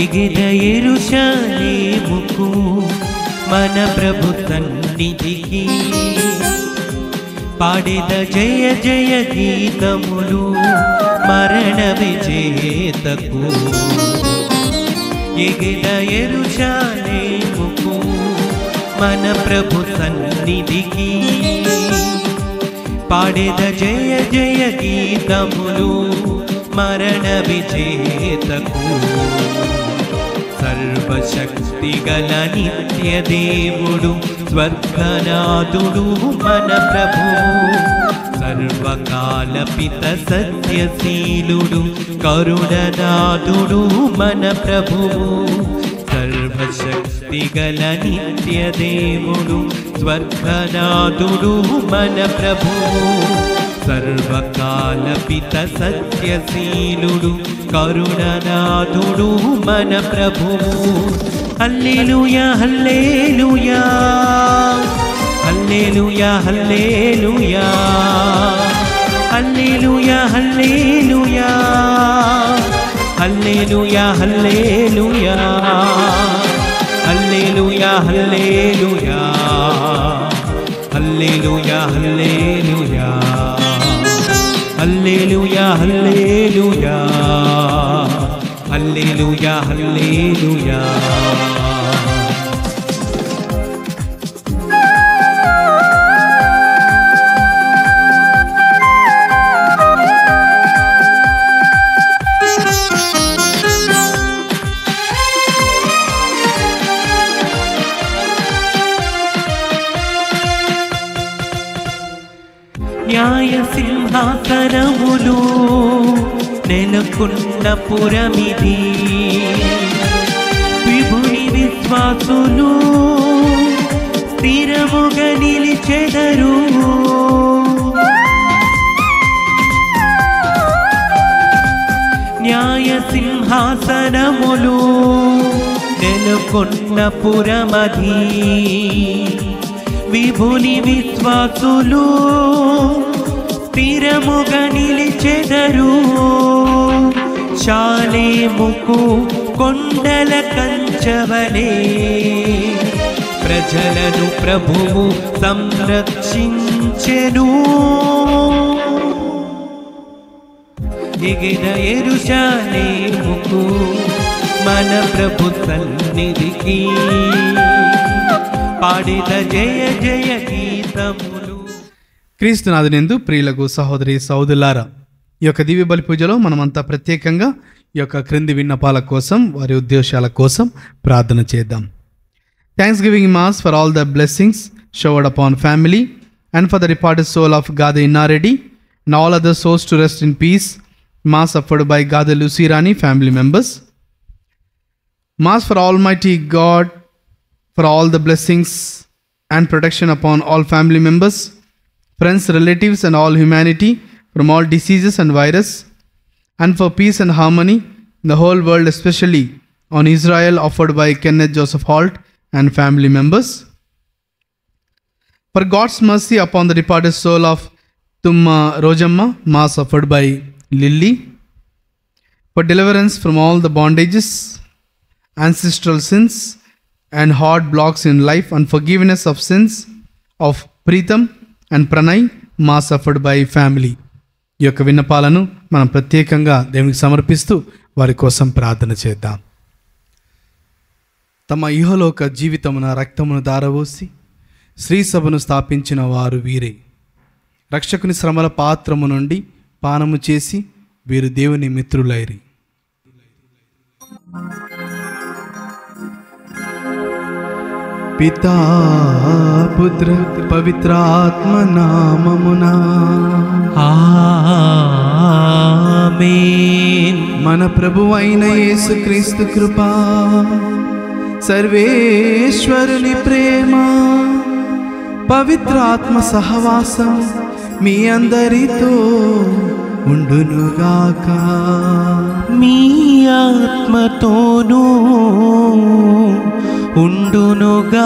ఎగిన యెరూషలేముకు మన ప్రభు సన్నిధికి పాడెద జయ జయ గీతములు మరణ విజేతకు ఎగిన యెరూషలేముకు మన ప్రభు సన్నిధికి పాడెద జయ జయ గీతములు మరణ విజేతకు సర్వశక్తి గల నిత్య దేవుడు స్వర్గనాథుడు మన ప్రభువు సర్వకాల పిత సత్యశీలుడు కరుణనాథుడు మన ప్రభువు సర్వశక్తి గల నిత్య దేవుడు స్వర్గనాథుడు మన ప్రభువు సర్వకాల పిత సత్యశీలుడు కరుణనాథుడు మన ప్రభువు హల్లెలూయా హల్లెలూయా హల్లెలూయా హల్లెలూయా హల్లెలూయా హల్లెలూయా హల్లెలూయా హల్లెలూయా హల్లెలూయా హల్లెలూయా హల్లెలూయా హల్లెలూయా హల్లెలూయా హల్లెలూయా హల్లెలూయా హల్లెలూయా న్యాయ సింహాసనములు నెలకొన్న పురమిది విభుని విశ్వాసులు స్థిరముగా నిలిచెదరు న్యాయ సింహాసనములు నెలకొన్న పురమది విభుని విశ్వాసులు స్థిరముగా నిలిచెదరు షాలేముకు కొండల కంచవలే ప్రజలను ప్రభువు సంరక్షించెను ఎగిన యెరూషలేముకు మన ప్రభు సన్నిధికి పాడిన జయ జయ గీతములు. క్రీస్తునాథునందు ప్రియులకు సహోదరి సహోదరులారా, ఈ యొక్క దివ్య బలి పూజలో మనమంతా ప్రత్యేకంగా ఈ యొక్క క్రింది విన్నపాల కోసం వారి ఉద్దేశాల కోసం ప్రార్థన చేద్దాం. Thanksgiving mass for all the blessings showered upon family and for the departed soul of Gade Innareddy and all other souls to rest in peace. Mass offered by Gade Lucirani family members. Mass for Almighty God for all the blessings and protection upon all family members, friends, relatives and all humanity from all diseases and virus, and for peace and harmony in the whole world, especially on Israel, offered by Kenneth Joseph Holt and family members. For God's mercy upon the departed soul of Tumma Rojamma, Mass offered by Lily. For deliverance from all the bondages, ancestral sins and hard blocks in life, and forgiveness of sins of Pritham and Pranay, Mass offered by family. ఈ యొక్క విన్నపాలను మనం ప్రత్యేకంగా దేవునికి సమర్పిస్తూ వారి కోసం ప్రార్థన చేద్దాం. తమ ఇహలోక జీవితమున రక్తమును దారవోసి శ్రీసభను స్థాపించిన వారు వీరే. రక్షకుని శ్రమల పాత్రము నుండి పానము చేసి వీరు దేవుని మిత్రులైరి. పితా పుత్ర పవిత్రాత్మ నామమునా ఆమేన్. మన ప్రభువైన యేసుక్రీస్తు కృపా, సర్వేశ్వరుని ప్రేమ, పవిత్రాత్మ సహవాసం మీ అందరితో ఉండునుగాక. మీ ఆత్మతోనూ ఉండునుగాక.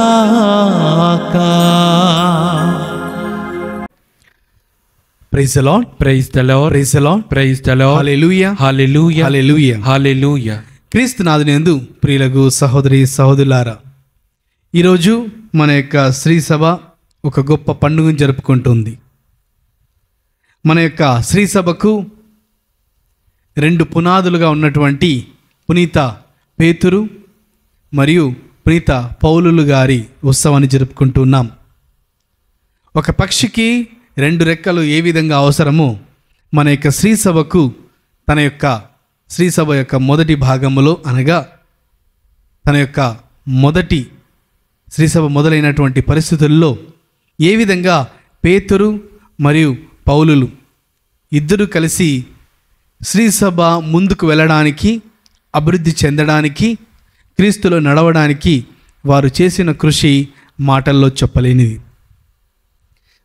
Praise the Lord. Praise the Lord. Praise the Lord. Praise the Lord. Hallelujah. Hallelujah. Hallelujah. Hallelujah. క్రీస్తునాథునియందు ప్రియులకు సహోదరి సహోదరులారా, ఈరోజు మన యొక్క శ్రీ సభ ఒక గొప్ప పండుగను జరుపుకుంటుంది. మన యొక్క శ్రీ సభకు రెండు పునాదులుగా ఉన్నటువంటి పునీత పేతురు మరియు పునీత పౌలులు గారి ఉత్సవాన్ని జరుపుకుంటున్నాం. ఒక పక్షికి రెండు రెక్కలు ఏ విధంగా అవసరమో మన యొక్క శ్రీ సభకు తన యొక్క శ్రీ సభ యొక్క మొదటి భాగములో అనగా తన యొక్క మొదటి శ్రీ సభ మొదలైనటువంటి పరిస్థితుల్లో ఏ విధంగా పేతురు మరియు పౌలులు ఇద్దరు కలిసి శ్రీ సభ ముందుకు వెళ్ళడానికి, అభివృద్ధి చెందడానికి, క్రీస్తులో నడవడానికి వారు చేసిన కృషి మాటల్లో చెప్పలేనిది.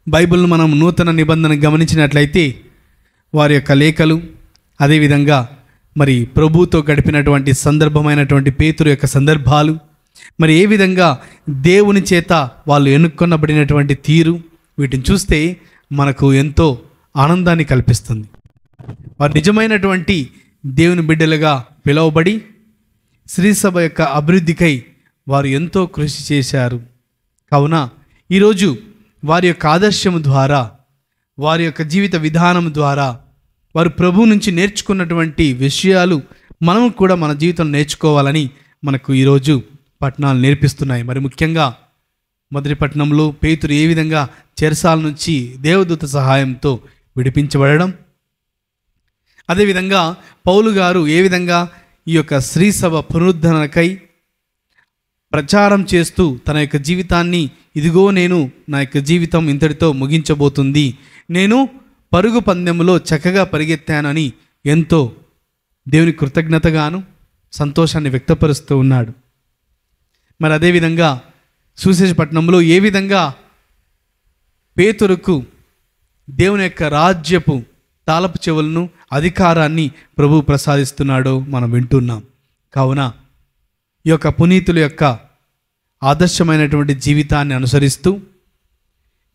బైబిల్ను మనం నూతన నిబంధన గమనించినట్లయితే వారి యొక్క లేఖలు, అదేవిధంగా మరి ప్రభువుతో గడిపినటువంటి సందర్భమైనటువంటి పేతురు యొక్క సందర్భాలు, మరి ఏ విధంగా దేవుని చేత వాళ్ళు ఎన్నుకొనబడినటువంటి తీరు, వీటిని చూస్తే మనకు ఎంతో ఆనందాన్ని కల్పిస్తుంది. వారు నిజమైనటువంటి దేవుని బిడ్డలుగా పిలువబడి శ్రీసభ యొక్క అభివృద్ధికై వారు ఎంతో కృషి చేశారు. కావున ఈరోజు వారి యొక్క ఆదర్శము ద్వారా, వారి యొక్క జీవిత విధానం ద్వారా వారు ప్రభువు నుంచి నేర్చుకున్నటువంటి విషయాలు మనము కూడా మన జీవితంలో నేర్చుకోవాలని మనకు ఈరోజు పట్టణాలు నేర్పిస్తున్నాయి. మరి ముఖ్యంగా మొదటి పట్టణంలో పేతురు ఏ విధంగా చెరసాల నుంచి దేవదూత సహాయంతో విడిపించబడడం, అదేవిధంగా పౌలు గారు ఏ విధంగా ఈ యొక్క శ్రీ సభ పునరుద్ధరణకై ప్రచారం చేస్తూ తన యొక్క జీవితాన్ని, ఇదిగో నేను నా యొక్క జీవితం ఇంతటితో ముగించబోతుంది, నేను పరుగు పందెంలో చక్కగా పరిగెత్తానని ఎంతో దేవుని కృతజ్ఞతగాను సంతోషాన్ని వ్యక్తపరుస్తూ ఉన్నాడు. మరి అదేవిధంగా సువిశేషపట్నంలో ఏ విధంగా పేతురుకు దేవుని యొక్క రాజ్యపు తాళపు చెవులను, అధికారాన్ని ప్రభువు ప్రసాదిస్తున్నాడో మనం వింటున్నాం. కావున ఈ యొక్క పునీతుల యొక్క ఆదర్శమైనటువంటి జీవితాన్ని అనుసరిస్తూ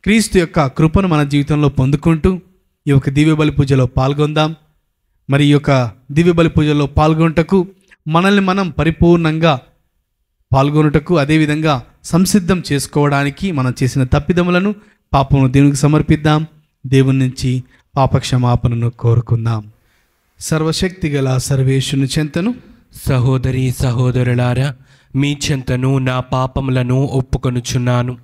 క్రీస్తు యొక్క కృపను మన జీవితంలో పొందుకుంటూ ఈ యొక్క దివ్య బలి పూజలో పాల్గొందాం. మరి ఈ యొక్క దివ్య బలి పూజలో పాల్గొనుటకు మనల్ని మనం పరిపూర్ణంగా పాల్గొనుటకు, అదేవిధంగా సంసిద్ధం చేసుకోవడానికి మనం చేసిన తప్పిదములను, పాపమును దేవునికి సమర్పిద్దాం. దేవుని నుంచి పాపక్షమాపణను కోరుకుందాం. సర్వశక్తి గల సర్వేశ్వరుని చెంతను, సహోదరి సహోదరులారా, మీ చెంతను నా పాపములను ఒప్పుకొనుచున్నాను.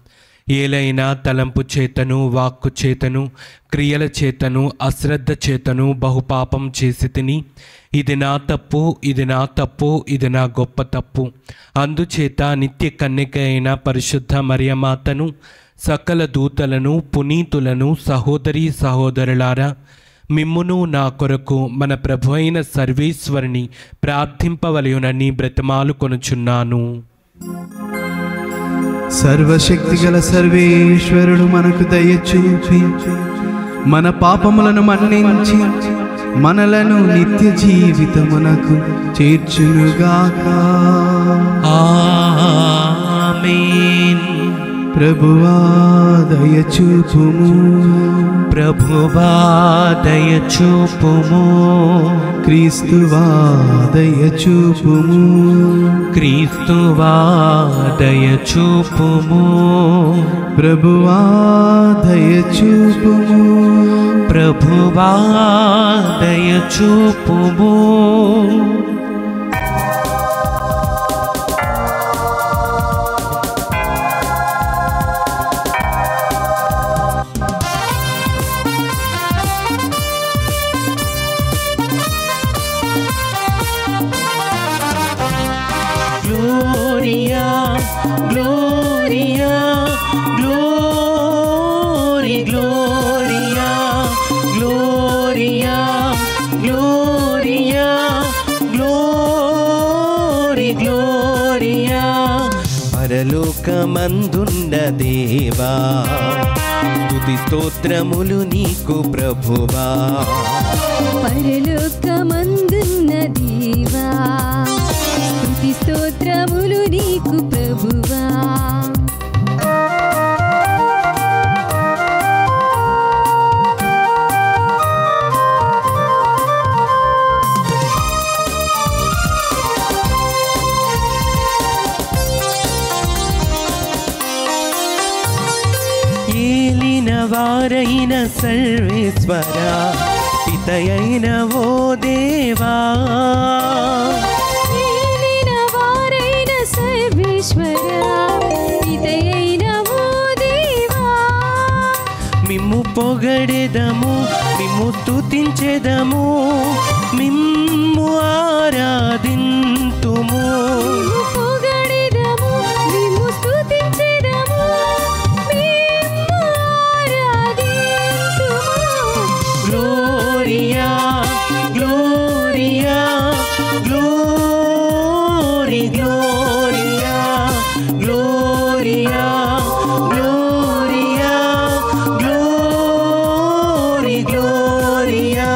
ఏలైనా తలంపు చేతను, వాక్కు చేతను, క్రియల చేతను, అశ్రద్ధ చేతను బహుపాపం చేసి తిని, ఇది నా తప్పు, ఇది నా తప్పు, ఇది నా గొప్ప తప్పు. అందుచేత నిత్య కన్యక అయిన పరిశుద్ధ మరియమాతను, సకల దూతలను, పునీతులను, సహోదరి సహోదరులారా, మిమ్మును నా కొరకు మన ప్రభు అయిన సర్వేశ్వరుని ప్రార్థింపవలయునని బ్రతిమాలు కొనుచున్నాను. సర్వశక్తి గల సర్వేశ్వరుడు మనకు దయచూపి మన పాపములను మన్నించి మనలను నిత్య జీవితమునకు చేర్చునుగాక. ఆమేన్. ప్రభువా దయచూపుము, ప్రభువా దయచూపుము, క్రీస్తువా దయచూపుము, క్రీస్తువా దయచూపుము, ప్రభువా దయచూపుము, ప్రభువా దయచూపుము. Gloria, Gloria, Glory, Gloria, Gloria, Gloria, Glory, Gloria. పరలోకమందున్న దేవా, స్తుతి స్తోత్రములు నీకు ప్రభువా. పరలోకమందున్న దేవా, స్తుతి స్తోత్రములు నీకు ప్రభువా. ఏలిన వారైన సర్వేశ్వర పితయైన ఓ దేవా ఏలిన వారైన సర్వేశ్వరా పితయైన ఓ దేవా మిమ్ము పొగడెదము మిమ్ము స్తుతించెదము మిమ్ము ఆరాధింతుము మిమ్ము పొగడెదము మిమ్ము స్తుతించెదము మిమ్ము ఆరాధింతుము గ్లోరియా గ్లోరియా గ్లోరీ గ్లోరియా గ్లోరియా గ్లోరియా గ్లోరీ గ్లోరియా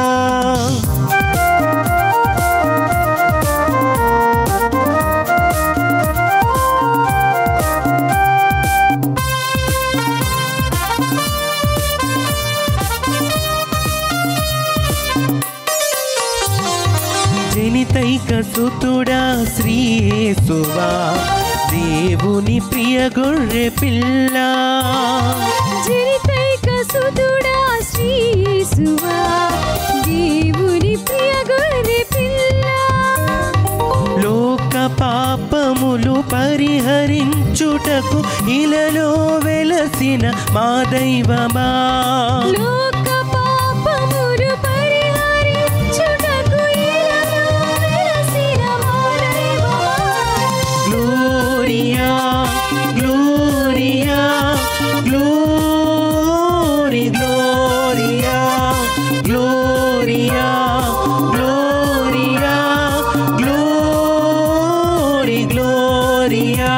జనితైక సుతుడా శ్రీయేసువా దేవుని ప్రియ గొర్రె పిల్ల జనితైక సుతుడా శ్రీ యేసువా దేవుని ప్రియ గొర్రె పిల్ల లోక పాపములు పరిహరించుటకు ఇలలో వెలసిన మా దైవమా లోక పాపములు పరిహరించుటకు ఇలలో వెలసిన మా దైవమా గ్లోరియా గ్లోరియా గ్లోరీ గ్లోరియా గ్లోరియా గ్లోరియా గ్లోరీ గ్లోరియా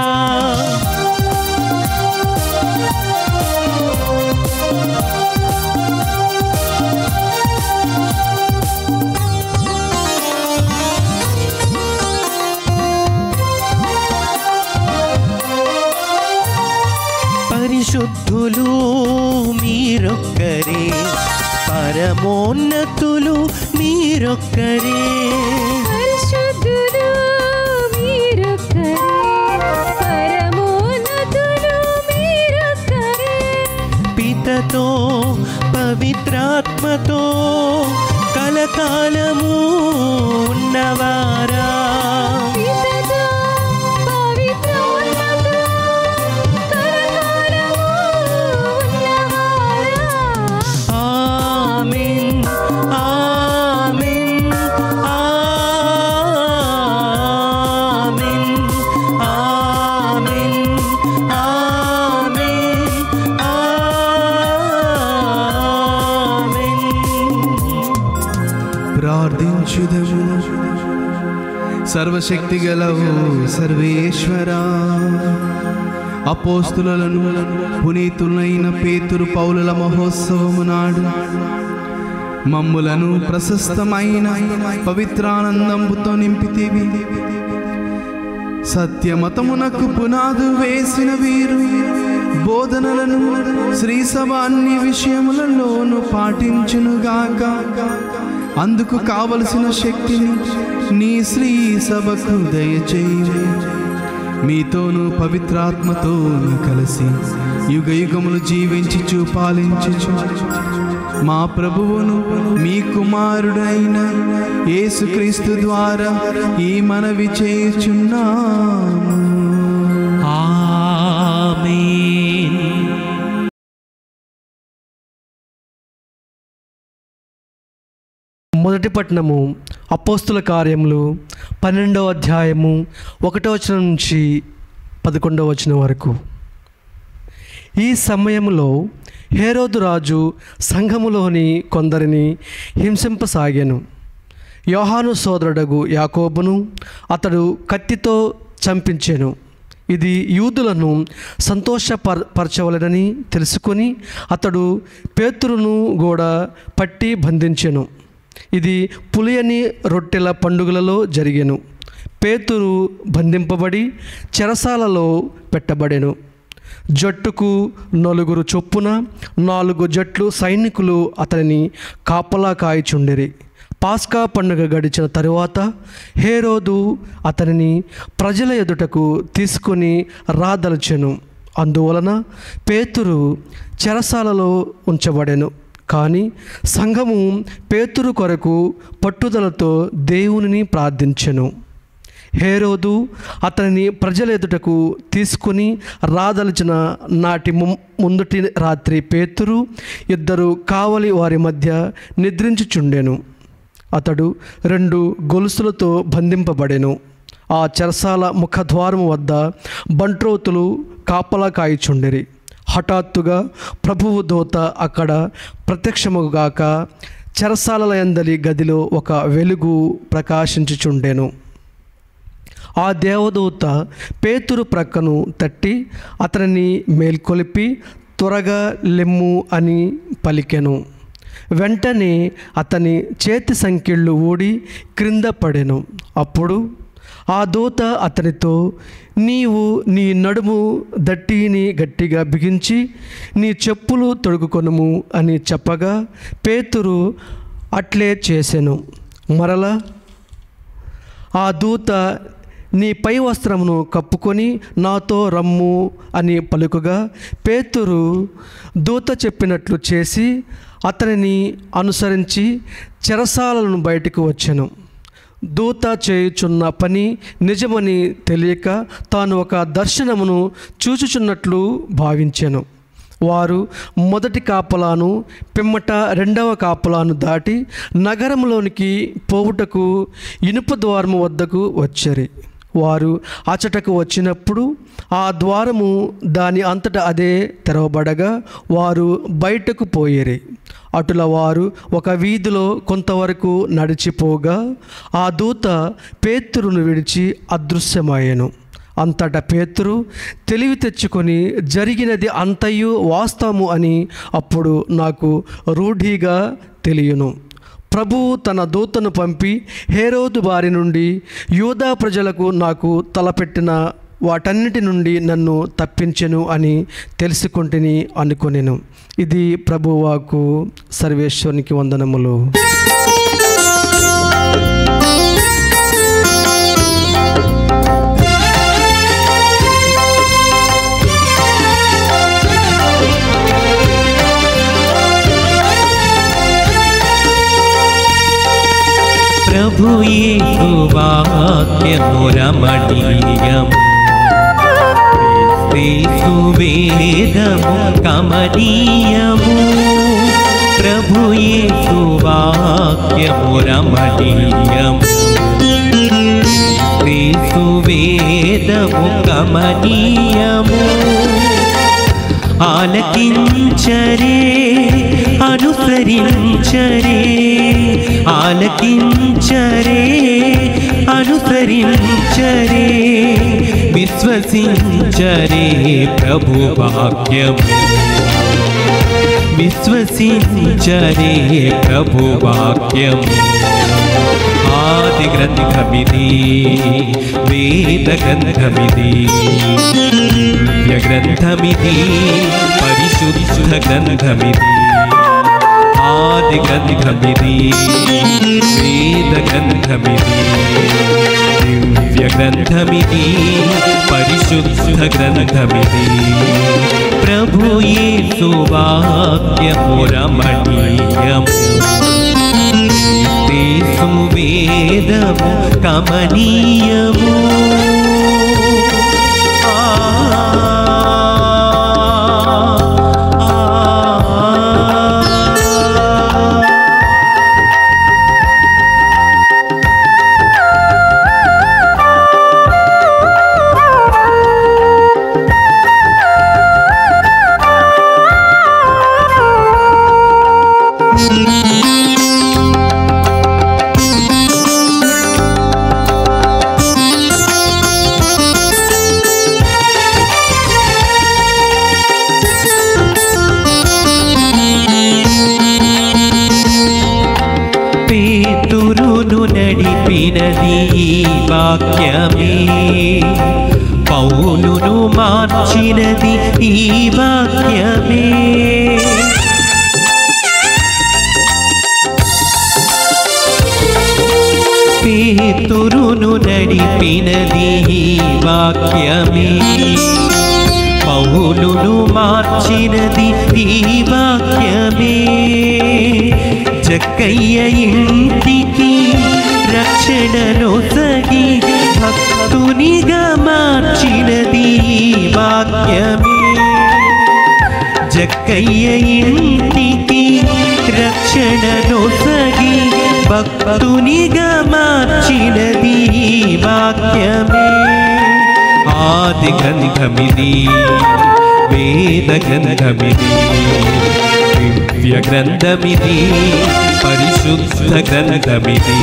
పరిశుద్ధులు మీరొక్కరే పరమోన్నతులు మీరొక్కరే పరిశుద్ధులు మీరొక్కరే పరమోన్నతులు మీరొక్కరే పితతో పవిత్రాత్మతో కలకాలము ఉన్నవారా పితతో పవిత్రోన్నతులు కలకాలము ఉన్నవారా ఆమేన్ ఆమేన్ ఆమేన్ ఆమేన్ ఆమేన్ ఆమేన్ ప్రార్థించుదము. సర్వశక్తి గలవు సర్వేశ్వర అపోస్తులను పునీతులైన పేతురు పౌలుల మహోత్సవము నాడు మమ్ములను ప్రశస్తమైన పవిత్రానందంబుతో నింపితివి. సత్యమతమునకు పునాదు వేసిన వీరు బోధనలను శ్రీసభ అన్ని విషయములలోనూ పాటించునుగాక. అందుకు కావలసిన శక్తిని నీ శ్రీ సభకు దయచేయి. మీతోనూ పవిత్రాత్మతోనూ కలిసి యుగ యుగములు జీవించుచు పాలించుచు మా ప్రభువును మీ కుమారుడైన యేసుక్రీస్తు ద్వారా ఈ మనవి చేయుచున్నాము. ఆమేన్. మొదటి పట్టణము అపోస్తుల కార్యములు 12వ అధ్యాయము 1వ వచనం నుంచి 11వ వచనం వరకు. ఈ సమయంలో హేరోదు రాజు సంఘములోని కొందరిని హింసింపసాగాను. యోహాను సోదరుడగు యాకోబును అతడు కత్తితో చంపించెను. ఇది యూదులను సంతోషపరచవలెనని తెలుసుకొని అతడు పేతురును కూడా పట్టి బంధించెను. ఇది పులియని రొట్టెల పండుగలలో జరిగెను. పేతురు బంధింపబడి చెరసాలలో పెట్టబడెను. జట్టుకు 4 చొప్పున 4 జట్లు సైనికులు అతనిని కాపలా కాయిచుండిరి. పాస్కా పండుగ గడిచిన తరువాత హేరోదు అతనిని ప్రజల ఎదుటకు తీసుకొని రాదలచెను. అందువలన పేతురు చెరసాలలో ఉంచబడెను. కానీ సంఘము పేతురు కొరకు పట్టుదలతో దేవునిని ప్రార్థించెను. హేరోదు అతనిని ప్రజల ఎదుటకు తీసుకుని రాదలిచిన నాటి ముందుటి రాత్రి పేతురు ఇద్దరు కావలి వారి మధ్య నిద్రించుచుండెను. అతడు 2 గొలుసులతో బంధింపబడెను. ఆ చెరసాల ముఖద్వారము వద్ద బంట్రోతులు కాపలా కాయిచుండిరి. హఠాత్తుగా ప్రభువు దూత అక్కడ ప్రత్యక్షముగాక చెరసాల యందలి గదిలో ఒక వెలుగు ప్రకాశించుచుండెను. ఆ దేవదూత పేతురు ప్రక్కను తట్టి అతనిని మేల్కొలిపి త్వరగా లెమ్ము అని పలికెను. వెంటనే అతని చేతి సంకెళ్ళు ఊడి క్రింద పడెను. అప్పుడు ఆ దూత అతనితో, నీవు నీ నడుము దట్టిని గట్టిగా బిగించి నీ చెప్పులు తొడుగుకొనుము అని చెప్పగా పేతురు అట్లే చేసెను. మరలా ఆ దూత, నీ పై వస్త్రమును కప్పుకొని నాతో రమ్ము అని పలుకగా పేతురు దూత చెప్పినట్లు చేసి అతనిని అనుసరించి చెరసాలను బయటకు వచ్చెను. దూత చేయుచున్న పని నిజమని తెలియక తాను ఒక దర్శనమును చూచుచున్నట్లు భావించెను. వారు మొదటి కాపలాను పిమ్మట 2వ కాపలాను దాటి నగరంలోనికి పోవుటకు ఇనుప ద్వారము వద్దకు వచ్చారు. వారు అచటకు వచ్చినప్పుడు ఆ ద్వారము దాని అంతటా అదే తెరవబడగా వారు బయటకు పోయేరి. అటుల వారు ఒక వీధిలో కొంతవరకు నడిచిపోగా ఆ దూత పేతురును విడిచి అదృశ్యమయ్యెను. అంతటా పేతురు తెలివి తెచ్చుకొని జరిగినది అంతయు వాస్తవము అని అప్పుడు నాకు రూఢిగా తెలియను. ప్రభువు తన దూతను పంపి హేరోదు బారి నుండి యూదా ప్రజలకు నాకు తలపెట్టిన వాటన్నిటి నుండి నన్ను తప్పించెను అని తెలుసుకుంటుని అనుకొనెను. ఇది ప్రభువాకు. సర్వేశ్వరునికి వందనములు. ప్రభు యేసు వాక్యము రమణీయము, క్రీస్తు వేదము కమనీయము. ప్రభు యేసు వాక్యము రమణీయము, క్రీస్తు వేదము కమనీయము. ఆలకించరే అనుసరించరే, ఆలకించరే అనుసరించరే, విశ్వసించరే ప్రభు వాక్యము, విశ్వసించరే ప్రభు వాక్యము. ఆది గ్రంథమిది, వేద గ్రంథమిది, దివ్య గ్రంథమిది, పరిశుద్ధ గ్రంథమిది. ఆది గ్రంథమిది, వేద గ్రంథమిది, దివ్య గ్రంథమిది, పరిశుద్ధ గ్రంథమిది. ప్రభు యేసు వాక్యము రమణీయము, యేసు వేదము కమనీయము. పేతురును నడిపినది ఈ వాక్యమే, పౌలును మార్చినది ఈ వాక్యమే. పేతురును నడిపినది ఈ వాక్యమే, పౌలును మార్చినది ఈ వాక్యమే. జక్కయ్య ఇంటికి రక్షణను సగి భక్తునిగా మార్చినది ఈ వాక్యమే. జక్కయ్య ఇంటికి రక్షణను సగి భక్తునిగా మార్చినది ఈ వాక్యమే. ఆది గ్రంథమిది, వేద గ్రంథమిది, దివ్య గ్రంథమిది, పరిశుద్ధ గ్రంథమిది.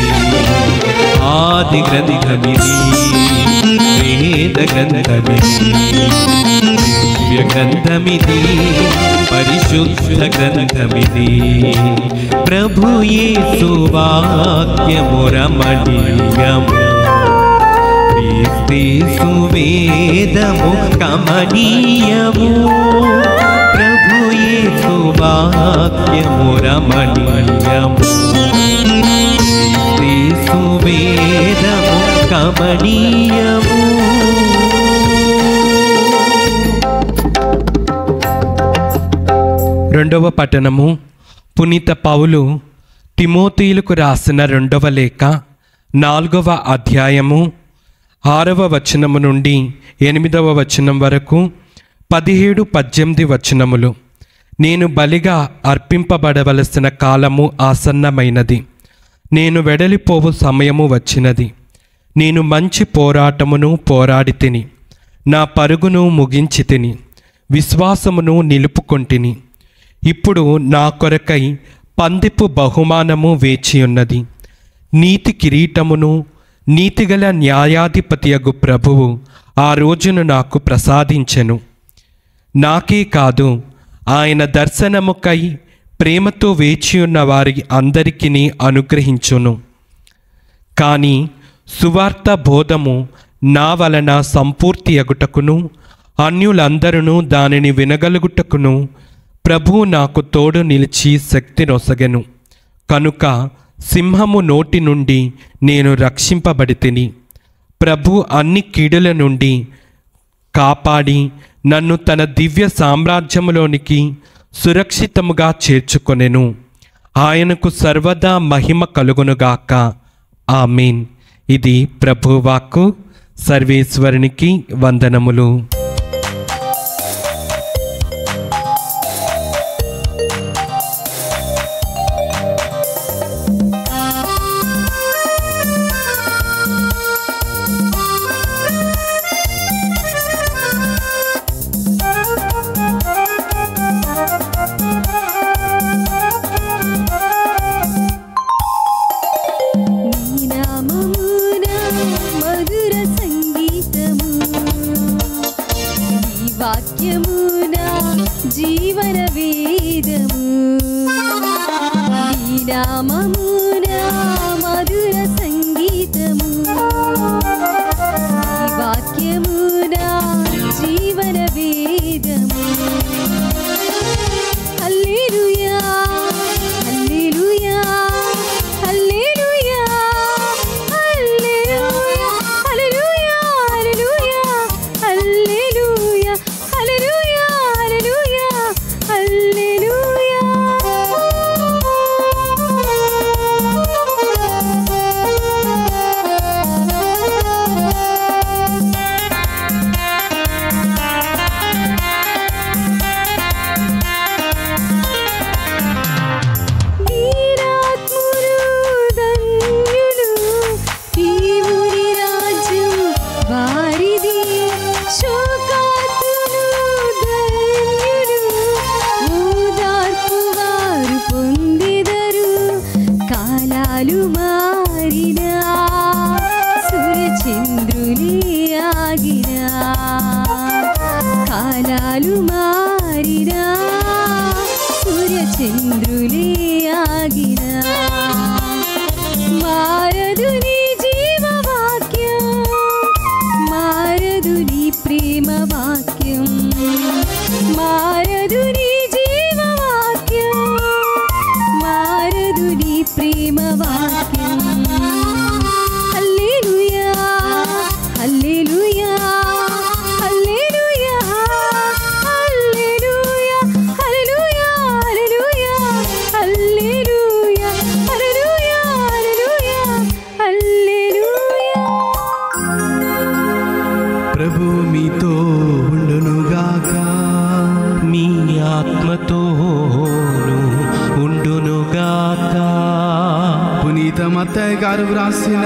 ఆది గ్రంథమిది, వేద గ్రంథమిది, దివ్య గ్రంథమిది, పరిశుద్ధ గ్రంథమిది. ప్రభు యేసు వాక్యము రమణీయము, క్రీస్తు వేదము కమనీయము. ప్రభు యేసు వాక్యము రమణీయము, క్రీస్తు వేదము కమనీయము. రెండవ పట్టణము పునీత పౌలు తిమోతీయులకు రాసిన రెండవ లేఖ 4వ అధ్యాయము 6వ వచనము నుండి 8వ వచనం వరకు 17-18 వచనములు. నేను బలిగా అర్పింపబడవలసిన కాలము ఆసన్నమైనది, నేను వెడలిపోవు సమయము వచ్చినది. నేను మంచి పోరాటమును పోరాడి తిని, నా పరుగును ముగించి తిని, విశ్వాసమును నిలుపుకొంటిని. ఇప్పుడు నా కొరకై పందిపు బహుమానము వేచియున్నది. నీతి కిరీటమును నీతిగల న్యాయాధిపతియగు ప్రభువు ఆ రోజును నాకు ప్రసాదించెను. నాకే కాదు, ఆయన దర్శనముకై ప్రేమతో వేచియున్న వారి అందరికీ అనుగ్రహించును. కానీ సువార్త బోధము నా వలన సంపూర్తి అగుటకును, అన్యులందరూ దానిని వినగలుగుటకును ప్రభువు నాకు తోడు నిలిచి శక్తి నొసగెను. కనుక సింహము నోటి నుండి నేను రక్షింపబడి తిని, ప్రభు అన్ని కీడుల నుండి కాపాడి నన్ను తన దివ్య సామ్రాజ్యములోనికి సురక్షితముగా చేర్చుకొనెను. ఆయనకు సర్వదా మహిమ కలుగునుగాక. ఆమేన్. ఇది ప్రభువాక్కు. సర్వేశ్వరునికి వందనములు. జీవన వేదము నీ నామమున మధుర సంగీతము నీ వాక్యమున జీవన వేదము హల్లెలూయా హల్లెలూయా హల్లెలూయా హల్లెలూయా హల్లెలూయా హల్లెలూయా హల్లెలూయా హల్లెలూయా హల్లెలూయా మారినా సూర్యచంద్రులే ఆగినా కాలాలు మారినా సూర్యచంద్రులే ఆగినా మారదు నీ జీవవాక్యం మారదు నీ ప్రేమ వాక్యం మారదు నీ జీవవాక్యం మారదు నీ ప్రేమ వాక్యం హల్లెలూయా హల్లెలూయా హల్లెలూయా గారు వ్రాసిన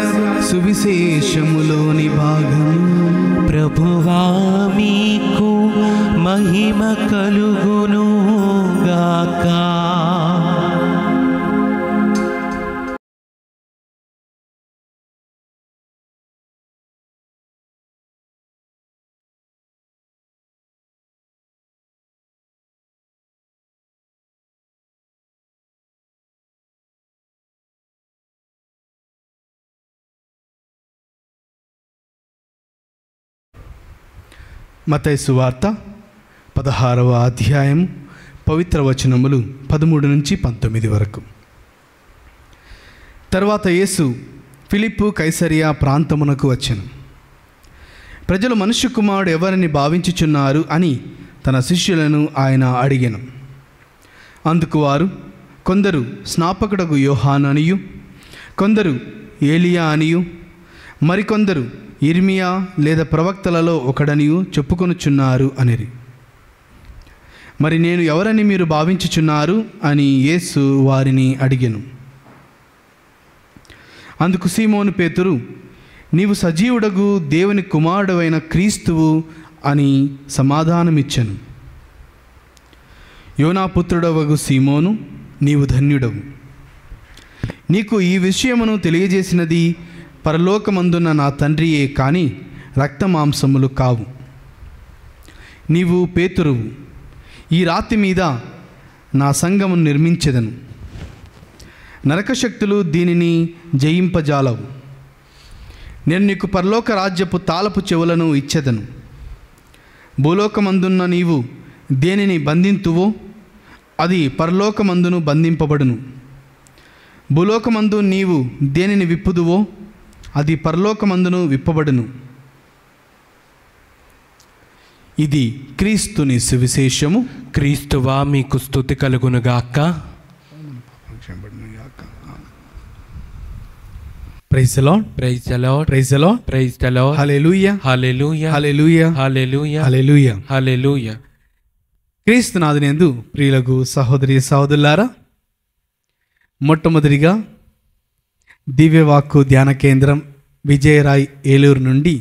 సువిశేషములోని భాగము. ప్రభువా మీకు మహిమ కలుగును గాక. మత్తయి సువార్త 16వ అధ్యాయం పవిత్ర వచనములు 13 నుంచి 19 వరకు. తర్వాత యేసు ఫిలిప్పు కైసరియా ప్రాంతమునకు వచ్చెను. ప్రజలు మనుష్య కుమారుడు ఎవరిని భావించుచున్నారు అని తన శిష్యులను ఆయన అడిగెను. అందుకు వారు, కొందరు స్నాపకుడగు యోహాను అనియు, కొందరు ఏలియా అనియు, మరికొందరు ఇర్మియా లేదా ప్రవక్తలలో ఒకడనియు చెప్పుకొనుచున్నారు అనిరి. మరి నేను ఎవరని మీరు భావించుచున్నారు అని యేసు వారిని అడిగెను. అందుకు సీమోను పేతురు, నీవు సజీవుడగు దేవుని కుమారుడవైన క్రీస్తువు అని సమాధానమిచ్చెను. యోనాపుత్రుడవగు సీమోను, నీవు ధన్యుడవు. నీకు ఈ విషయమును తెలియజేసినది పరలోకమందున్న నా తండ్రియే కాని రక్తమాంసములు కావు. నీవు పేతురువు, ఈ రాతి మీద నా సంఘమును నిర్మించెదను. నరకశక్తులు దీనిని జయింపజాలవు. నేను నీకు పరలోక రాజ్యపు తాళపు చెవులను ఇచ్చెదను. భూలోకమందున్న నీవు దేనిని బంధింతువో అది పరలోకమందును బంధింపబడును. భూలోకమందు నీవు దేనిని విప్పుదువో అది పరలోకమందును విప్పబడును. ఇది క్రీస్తుని సువిశేషము. క్రీస్తువా మీకు స్తుతి కలుగునుగాక. Praise the lord, praise the lord, praise the lord, praise the lord. హల్లెలూయా, హల్లెలూయా, హల్లెలూయా, హల్లెలూయా, హల్లెలూయా. హల్లెలూయా. క్రీస్తునాథునందు ప్రియులకు సహోదరి సహోదరులారా, మొట్టమొదటిగా దివ్యవాక్కు ధ్యాన కేంద్రం విజయరాయ్ ఏలూరు నుండి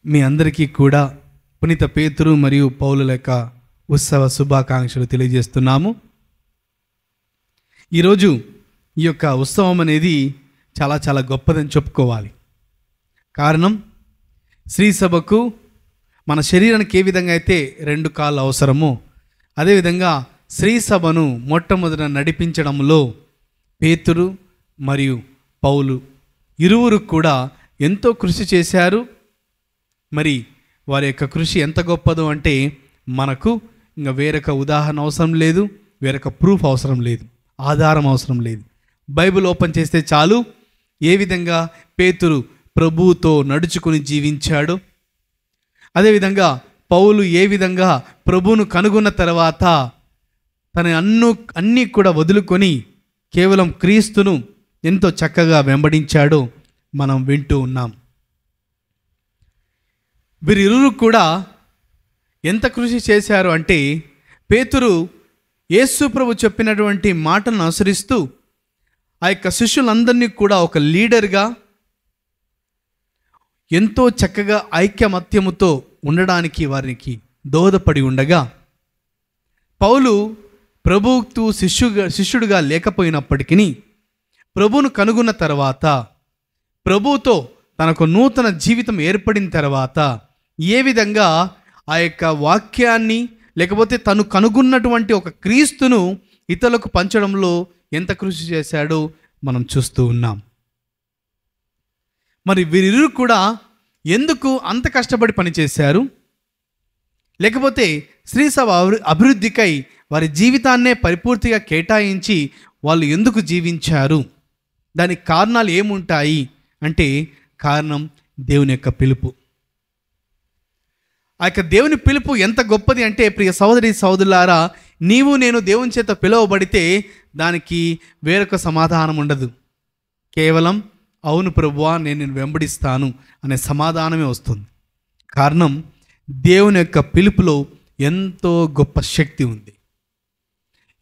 మీ అందరికీ కూడా పునీత పేతురు మరియు పౌలుల యొక్క ఉత్సవ శుభాకాంక్షలు తెలియజేస్తున్నాము. ఈరోజు ఈ యొక్క ఉత్సవం అనేది చాలా చాలా గొప్పదని చెప్పుకోవాలి. కారణం, శ్రీ సభకు మన శరీరానికి ఏ విధంగా అయితే 2 కాళ్ళు అవసరమో అదేవిధంగా శ్రీ సభను మొట్టమొదట నడిపించడంలో పేతురు మరియు పౌలు ఇరువురు కూడా ఎంతో కృషి చేశారు. మరి వారి యొక్క కృషి ఎంత గొప్పదో అంటే మనకు ఇంకా వేరొక ఉదాహరణ అవసరం లేదు, వేరొక ప్రూఫ్ అవసరం లేదు, ఆధారం అవసరం లేదు. బైబిల్ ఓపెన్ చేస్తే చాలు ఏ విధంగా పేతురు ప్రభువుతో నడుచుకుని జీవించాడు, అదేవిధంగా పౌలు ఏ విధంగా ప్రభువును కనుగొన్న తర్వాత తన అన్నీ కూడా వదులుకొని కేవలం క్రీస్తును ఎంతో చక్కగా వెంబడించాడో మనం వింటూ ఉన్నాం. వీరిరువురు కూడా ఎంత కృషి చేశారు అంటే, పేతురు యేసు ప్రభు చెప్పినటువంటి మాటలను అనుసరిస్తూ ఆ యొక్క శిష్యులందరినీ కూడా ఒక లీడర్గా ఎంతో చక్కగా ఐక్యమత్యముతో ఉండడానికి వారికి దోహదపడి ఉండగా, పౌలు ప్రభువుకు శిష్యుడిగా లేకపోయినప్పటికీ ప్రభువును కనుగొన్న తర్వాత, ప్రభువుతో తనకు నూతన జీవితం ఏర్పడిన తర్వాత ఏ విధంగా ఆ యొక్క వాక్యాన్ని లేకపోతే తను కనుగొన్నటువంటి ఒక క్రీస్తును ఇతరులకు పంచడంలో ఎంత కృషి చేశాడో మనం చూస్తూ ఉన్నాం. మరి వీరిరువురు కూడా ఎందుకు అంత కష్టపడి పనిచేశారు, లేకపోతే శ్రీ సభ అభివృద్ధికై వారి జీవితాన్నే పరిపూర్తిగా కేటాయించి వాళ్ళు ఎందుకు జీవించారు, దానికి కారణాలు ఏముంటాయి అంటే, కారణం దేవుని యొక్క పిలుపు. ఆ యొక్క దేవుని పిలుపు ఎంత గొప్పది అంటే, ప్రియ సహోదరి సహోదరులారా, నీవు నేను దేవుని చేత పిలువబడితే దానికి వేరొక సమాధానం ఉండదు. కేవలం అవును ప్రభువా నేను నిన్ను వెంబడిస్తాను అనే సమాధానమే వస్తుంది. కారణం, దేవుని యొక్క పిలుపులో ఎంతో గొప్ప శక్తి ఉంది,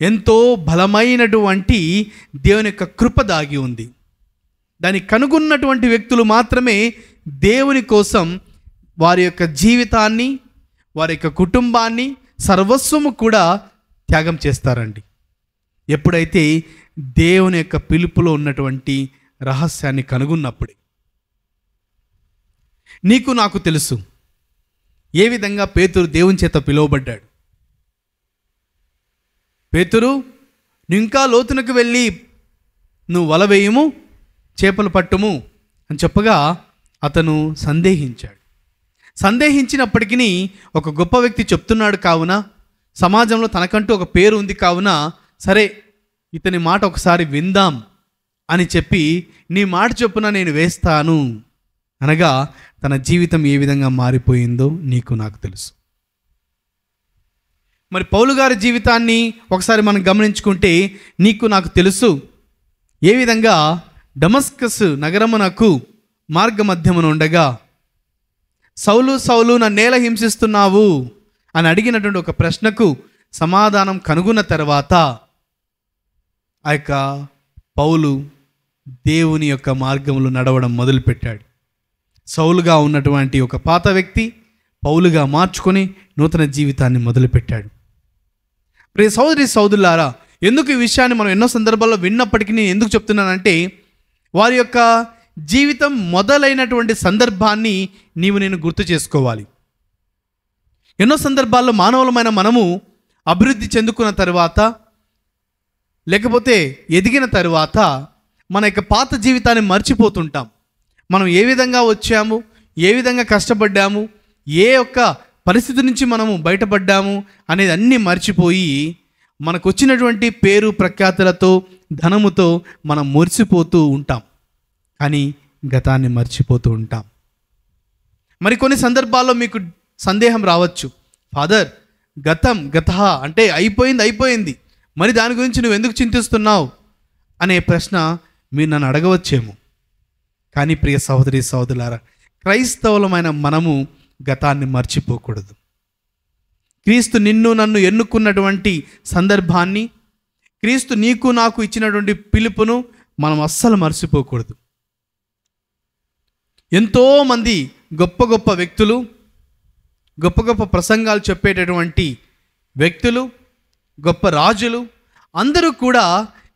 ఎంతో బలమైనటువంటి దేవుని యొక్క కృప దాగి ఉంది. దాన్ని కనుగొన్నటువంటి వ్యక్తులు మాత్రమే దేవుని కోసం వారి యొక్క జీవితాన్ని, వారి యొక్క కుటుంబాన్ని, సర్వస్వము కూడా త్యాగం చేస్తారండి. ఎప్పుడైతే దేవుని యొక్క పిలుపులో ఉన్నటువంటి రహస్యాన్ని కనుగొన్నప్పుడే. నీకు నాకు తెలుసు ఏ విధంగా పేతురు దేవుని చేత పిలువబడ్డాడు. పేతురు, నువ్వు ఇంకా లోతునకు వెళ్ళి నువ్వు వల వేయము, చేపలు పట్టుము అని చెప్పగా అతను సందేహించాడు. సందేహించినప్పటికీ ఒక గొప్ప వ్యక్తి చెప్తున్నాడు కావున, సమాజంలో తనకంటూ ఒక పేరు ఉంది కావున, సరే ఇతని మాట ఒకసారి విందాం అని చెప్పి, నీ మాట చొప్పున నేను వేస్తాను అనగా తన జీవితం ఏ విధంగా మారిపోయిందో నీకు నాకు తెలుసు. మరి పౌలు గారి జీవితాన్ని ఒకసారి మనం గమనించుకుంటే నీకు నాకు తెలుసు ఏ విధంగా డమస్కస్ నగరమునకు మార్గ మధ్యమున ఉండగా, సౌలు సౌలు నన్నేల హింసిస్తున్నావు అని అడిగినటువంటి ఒక ప్రశ్నకు సమాధానం కనుగొన్న తర్వాత ఆ యొక్క పౌలు దేవుని యొక్క మార్గంలో నడవడం మొదలుపెట్టాడు. సౌలుగా ఉన్నటువంటి ఒక పాత వ్యక్తి పౌలుగా మార్చుకొని నూతన జీవితాన్ని మొదలుపెట్టాడు. ప్రియ సోదరి సోదరులారా, ఎందుకు ఈ విషయాన్ని మనం ఎన్నో సందర్భాల్లో విన్నప్పటికీ నేను ఎందుకు చెప్తున్నానంటే, వారి యొక్క జీవితం మొదలైనటువంటి సందర్భాన్ని నేను గుర్తు చేసుకోవాలి. ఎన్నో సందర్భాల్లో మానవులమైన మనము అభివృద్ధి చెందుకున్న తర్వాత, లేకపోతే ఎదిగిన తర్వాత మన యొక్క పాత జీవితాన్ని మర్చిపోతుంటాం. మనం ఏ విధంగా వచ్చాము, ఏ విధంగా కష్టపడ్డాము, ఏ యొక్క పరిస్థితి నుంచి మనము బయటపడ్డాము అనేది అన్నీ మర్చిపోయి మనకు వచ్చినటువంటి పేరు ప్రఖ్యాతులతో, ధనముతో మనం మురిసిపోతూ ఉంటాం. కానీ గతాన్ని మర్చిపోతూ ఉంటాం. మరికొన్ని సందర్భాల్లో మీకు సందేహం రావచ్చు, ఫాదర్ గత అంటే అయిపోయింది, మరి దాని గురించి నువ్వు ఎందుకు చింతిస్తున్నావు అనే ప్రశ్న మీరు నన్ను అడగవచ్చేమో. కానీ ప్రియ సహోదరి సహోదరులారా, క్రైస్తవులమైన మనము గతాన్ని మర్చిపోకూడదు. క్రీస్తు నిన్ను నన్ను ఎన్నుకున్నటువంటి సందర్భాన్ని, క్రీస్తు నీకు నాకు ఇచ్చినటువంటి పిలుపును మనం అస్సలు మర్చిపోకూడదు. ఎంతోమంది గొప్ప గొప్ప వ్యక్తులు, గొప్ప గొప్ప ప్రసంగాలు చెప్పేటటువంటి వ్యక్తులు, గొప్ప రాజులు అందరూ కూడా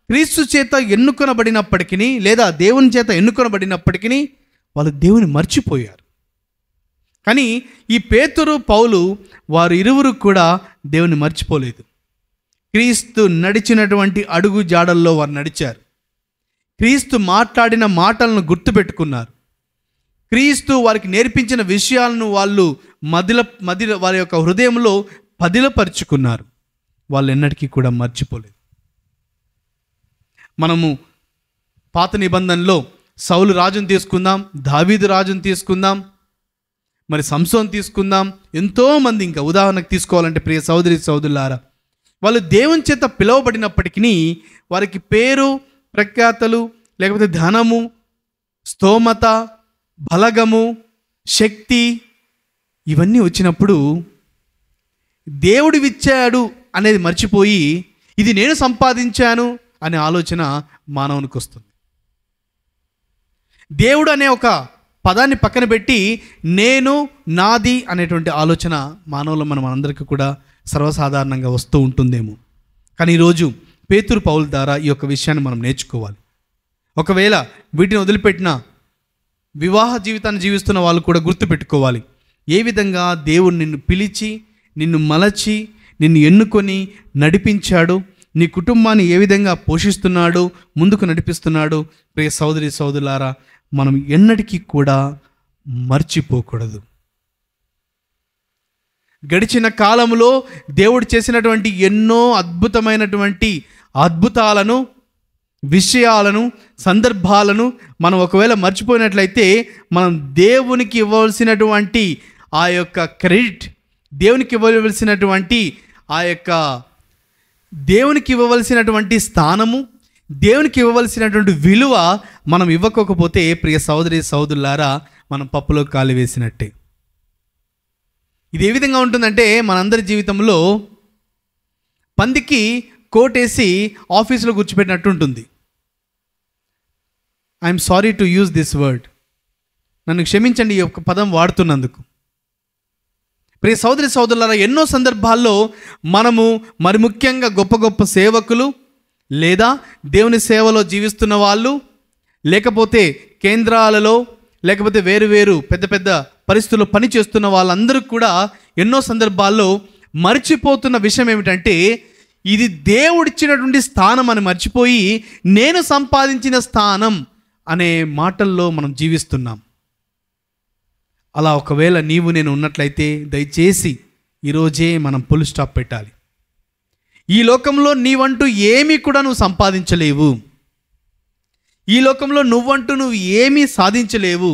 క్రీస్తు చేత ఎన్నుకొనబడినప్పటికీ, లేదా దేవుని చేత ఎన్నుకొనబడినప్పటికీ వాళ్ళు దేవుని మర్చిపోయారు. కానీ ఈ పేతురు, పౌలు వారు ఇరువురు కూడా దేవుని మర్చిపోలేదు. క్రీస్తు నడిచినటువంటి అడుగు జాడల్లో వారు నడిచారు. క్రీస్తు మాట్లాడిన మాటలను గుర్తుపెట్టుకున్నారు. క్రీస్తు వారికి నేర్పించిన విషయాలను వాళ్ళు వారి యొక్క హృదయంలో పదిలపరుచుకున్నారు. వాళ్ళు ఎన్నటికీ కూడా మర్చిపోలేదు. మనము పాత నిబంధనలో సౌలు రాజును తీసుకుందాం, దావీదు రాజును తీసుకుందాం, మరి సంసోన్ తీసుకుందాం, ఎంతోమంది ఇంకా ఉదాహరణకు తీసుకోవాలంటే ప్రియ సోదరి సోదరులారా, వాళ్ళు దేవుని చేత పిలువబడినప్పటికీ వారికి పేరు ప్రఖ్యాతలు, లేకపోతే ధనము, స్తోమత, బలగము, శక్తి ఇవన్నీ వచ్చినప్పుడు దేవుడివిచ్చాడు అనేది మర్చిపోయి ఇది నేను సంపాదించాను అనే ఆలోచన మానవునికి వస్తుంది. దేవుడు అనే ఒక పదాన్ని పక్కన పెట్టి నేను, నాది అనేటువంటి ఆలోచన మానవులు మనందరికీ కూడా సర్వసాధారణంగా వస్తూ ఉంటుందేమో. కానీ ఈరోజు పేతురు పౌలు ద్వారా ఈ యొక్క విషయాన్ని మనం నేర్చుకోవాలి. ఒకవేళ వీటిని వదిలిపెట్టిన వివాహ జీవితాన్ని జీవిస్తున్న వాళ్ళు కూడా గుర్తుపెట్టుకోవాలి, ఏ విధంగా దేవుడు నిన్ను పిలిచి, నిన్ను మలచి, నిన్ను ఎన్నుకొని నడిపించాడు, నీ కుటుంబాన్ని ఏ విధంగా పోషిస్తున్నాడు, ముందుకు నడిపిస్తున్నాడు. ప్రియ సోదరి సోదరులారా, మనం ఎన్నటికీ కూడా మర్చిపోకూడదు. గడిచిన కాలంలో దేవుడు చేసినటువంటి ఎన్నో అద్భుతమైనటువంటి అద్భుతాలను, విషయాలను, సందర్భాలను మనం ఒకవేళ మర్చిపోయినట్లయితే మనం దేవునికి ఇవ్వవలసినటువంటి ఆ యొక్క క్రెడిట్, దేవునికి ఇవ్వవలసినటువంటి ఆ యొక్క దేవునికి ఇవ్వవలసినటువంటి స్థానము, దేవునికి ఇవ్వవలసినటువంటి విలువ మనం ఇవ్వకపోతే ప్రియ సోదరి సోదరులారా, మనం పప్పులో కాలు వేసినట్టే. ఇది ఏ విధంగా ఉంటుందంటే, మనందరి జీవితంలో పందికి కోటేసి ఆఫీసులో కూర్చోబెట్టినట్టు ఉంటుంది. I'm sorry to use this word, నన్ను క్షమించండి ఈ యొక్క పదం వాడుతున్నందుకు. ప్రియ సోదరి సోదరులారా, ఎన్నో సందర్భాల్లో మనము మరి ముఖ్యంగా గొప్ప గొప్ప సేవకులు లేదా దేవుని సేవలో జీవిస్తున్న వాళ్ళు, లేకపోతే కేంద్రాలలో, లేకపోతే వేరు వేరు పెద్ద పెద్ద పరిస్థితుల్లో పనిచేస్తున్న వాళ్ళందరూ కూడా ఎన్నో సందర్భాల్లో మర్చిపోతున్న విషయం ఏమిటంటే, ఇది దేవుడిచ్చినటువంటి స్థానం అని మర్చిపోయి నేను సంపాదించిన స్థానం అనే మాటల్లో మనం జీవిస్తున్నాం. అలా ఒకవేళ నీవు నేను ఉన్నట్లయితే దయచేసి ఈరోజే మనం ఫుల్ స్టాప్ పెట్టాలి. ఈ లోకంలో నీవంటూ ఏమీ కూడా నువ్వు సంపాదించలేవు. ఈ లోకంలో నువ్వు ఏమీ సాధించలేవు.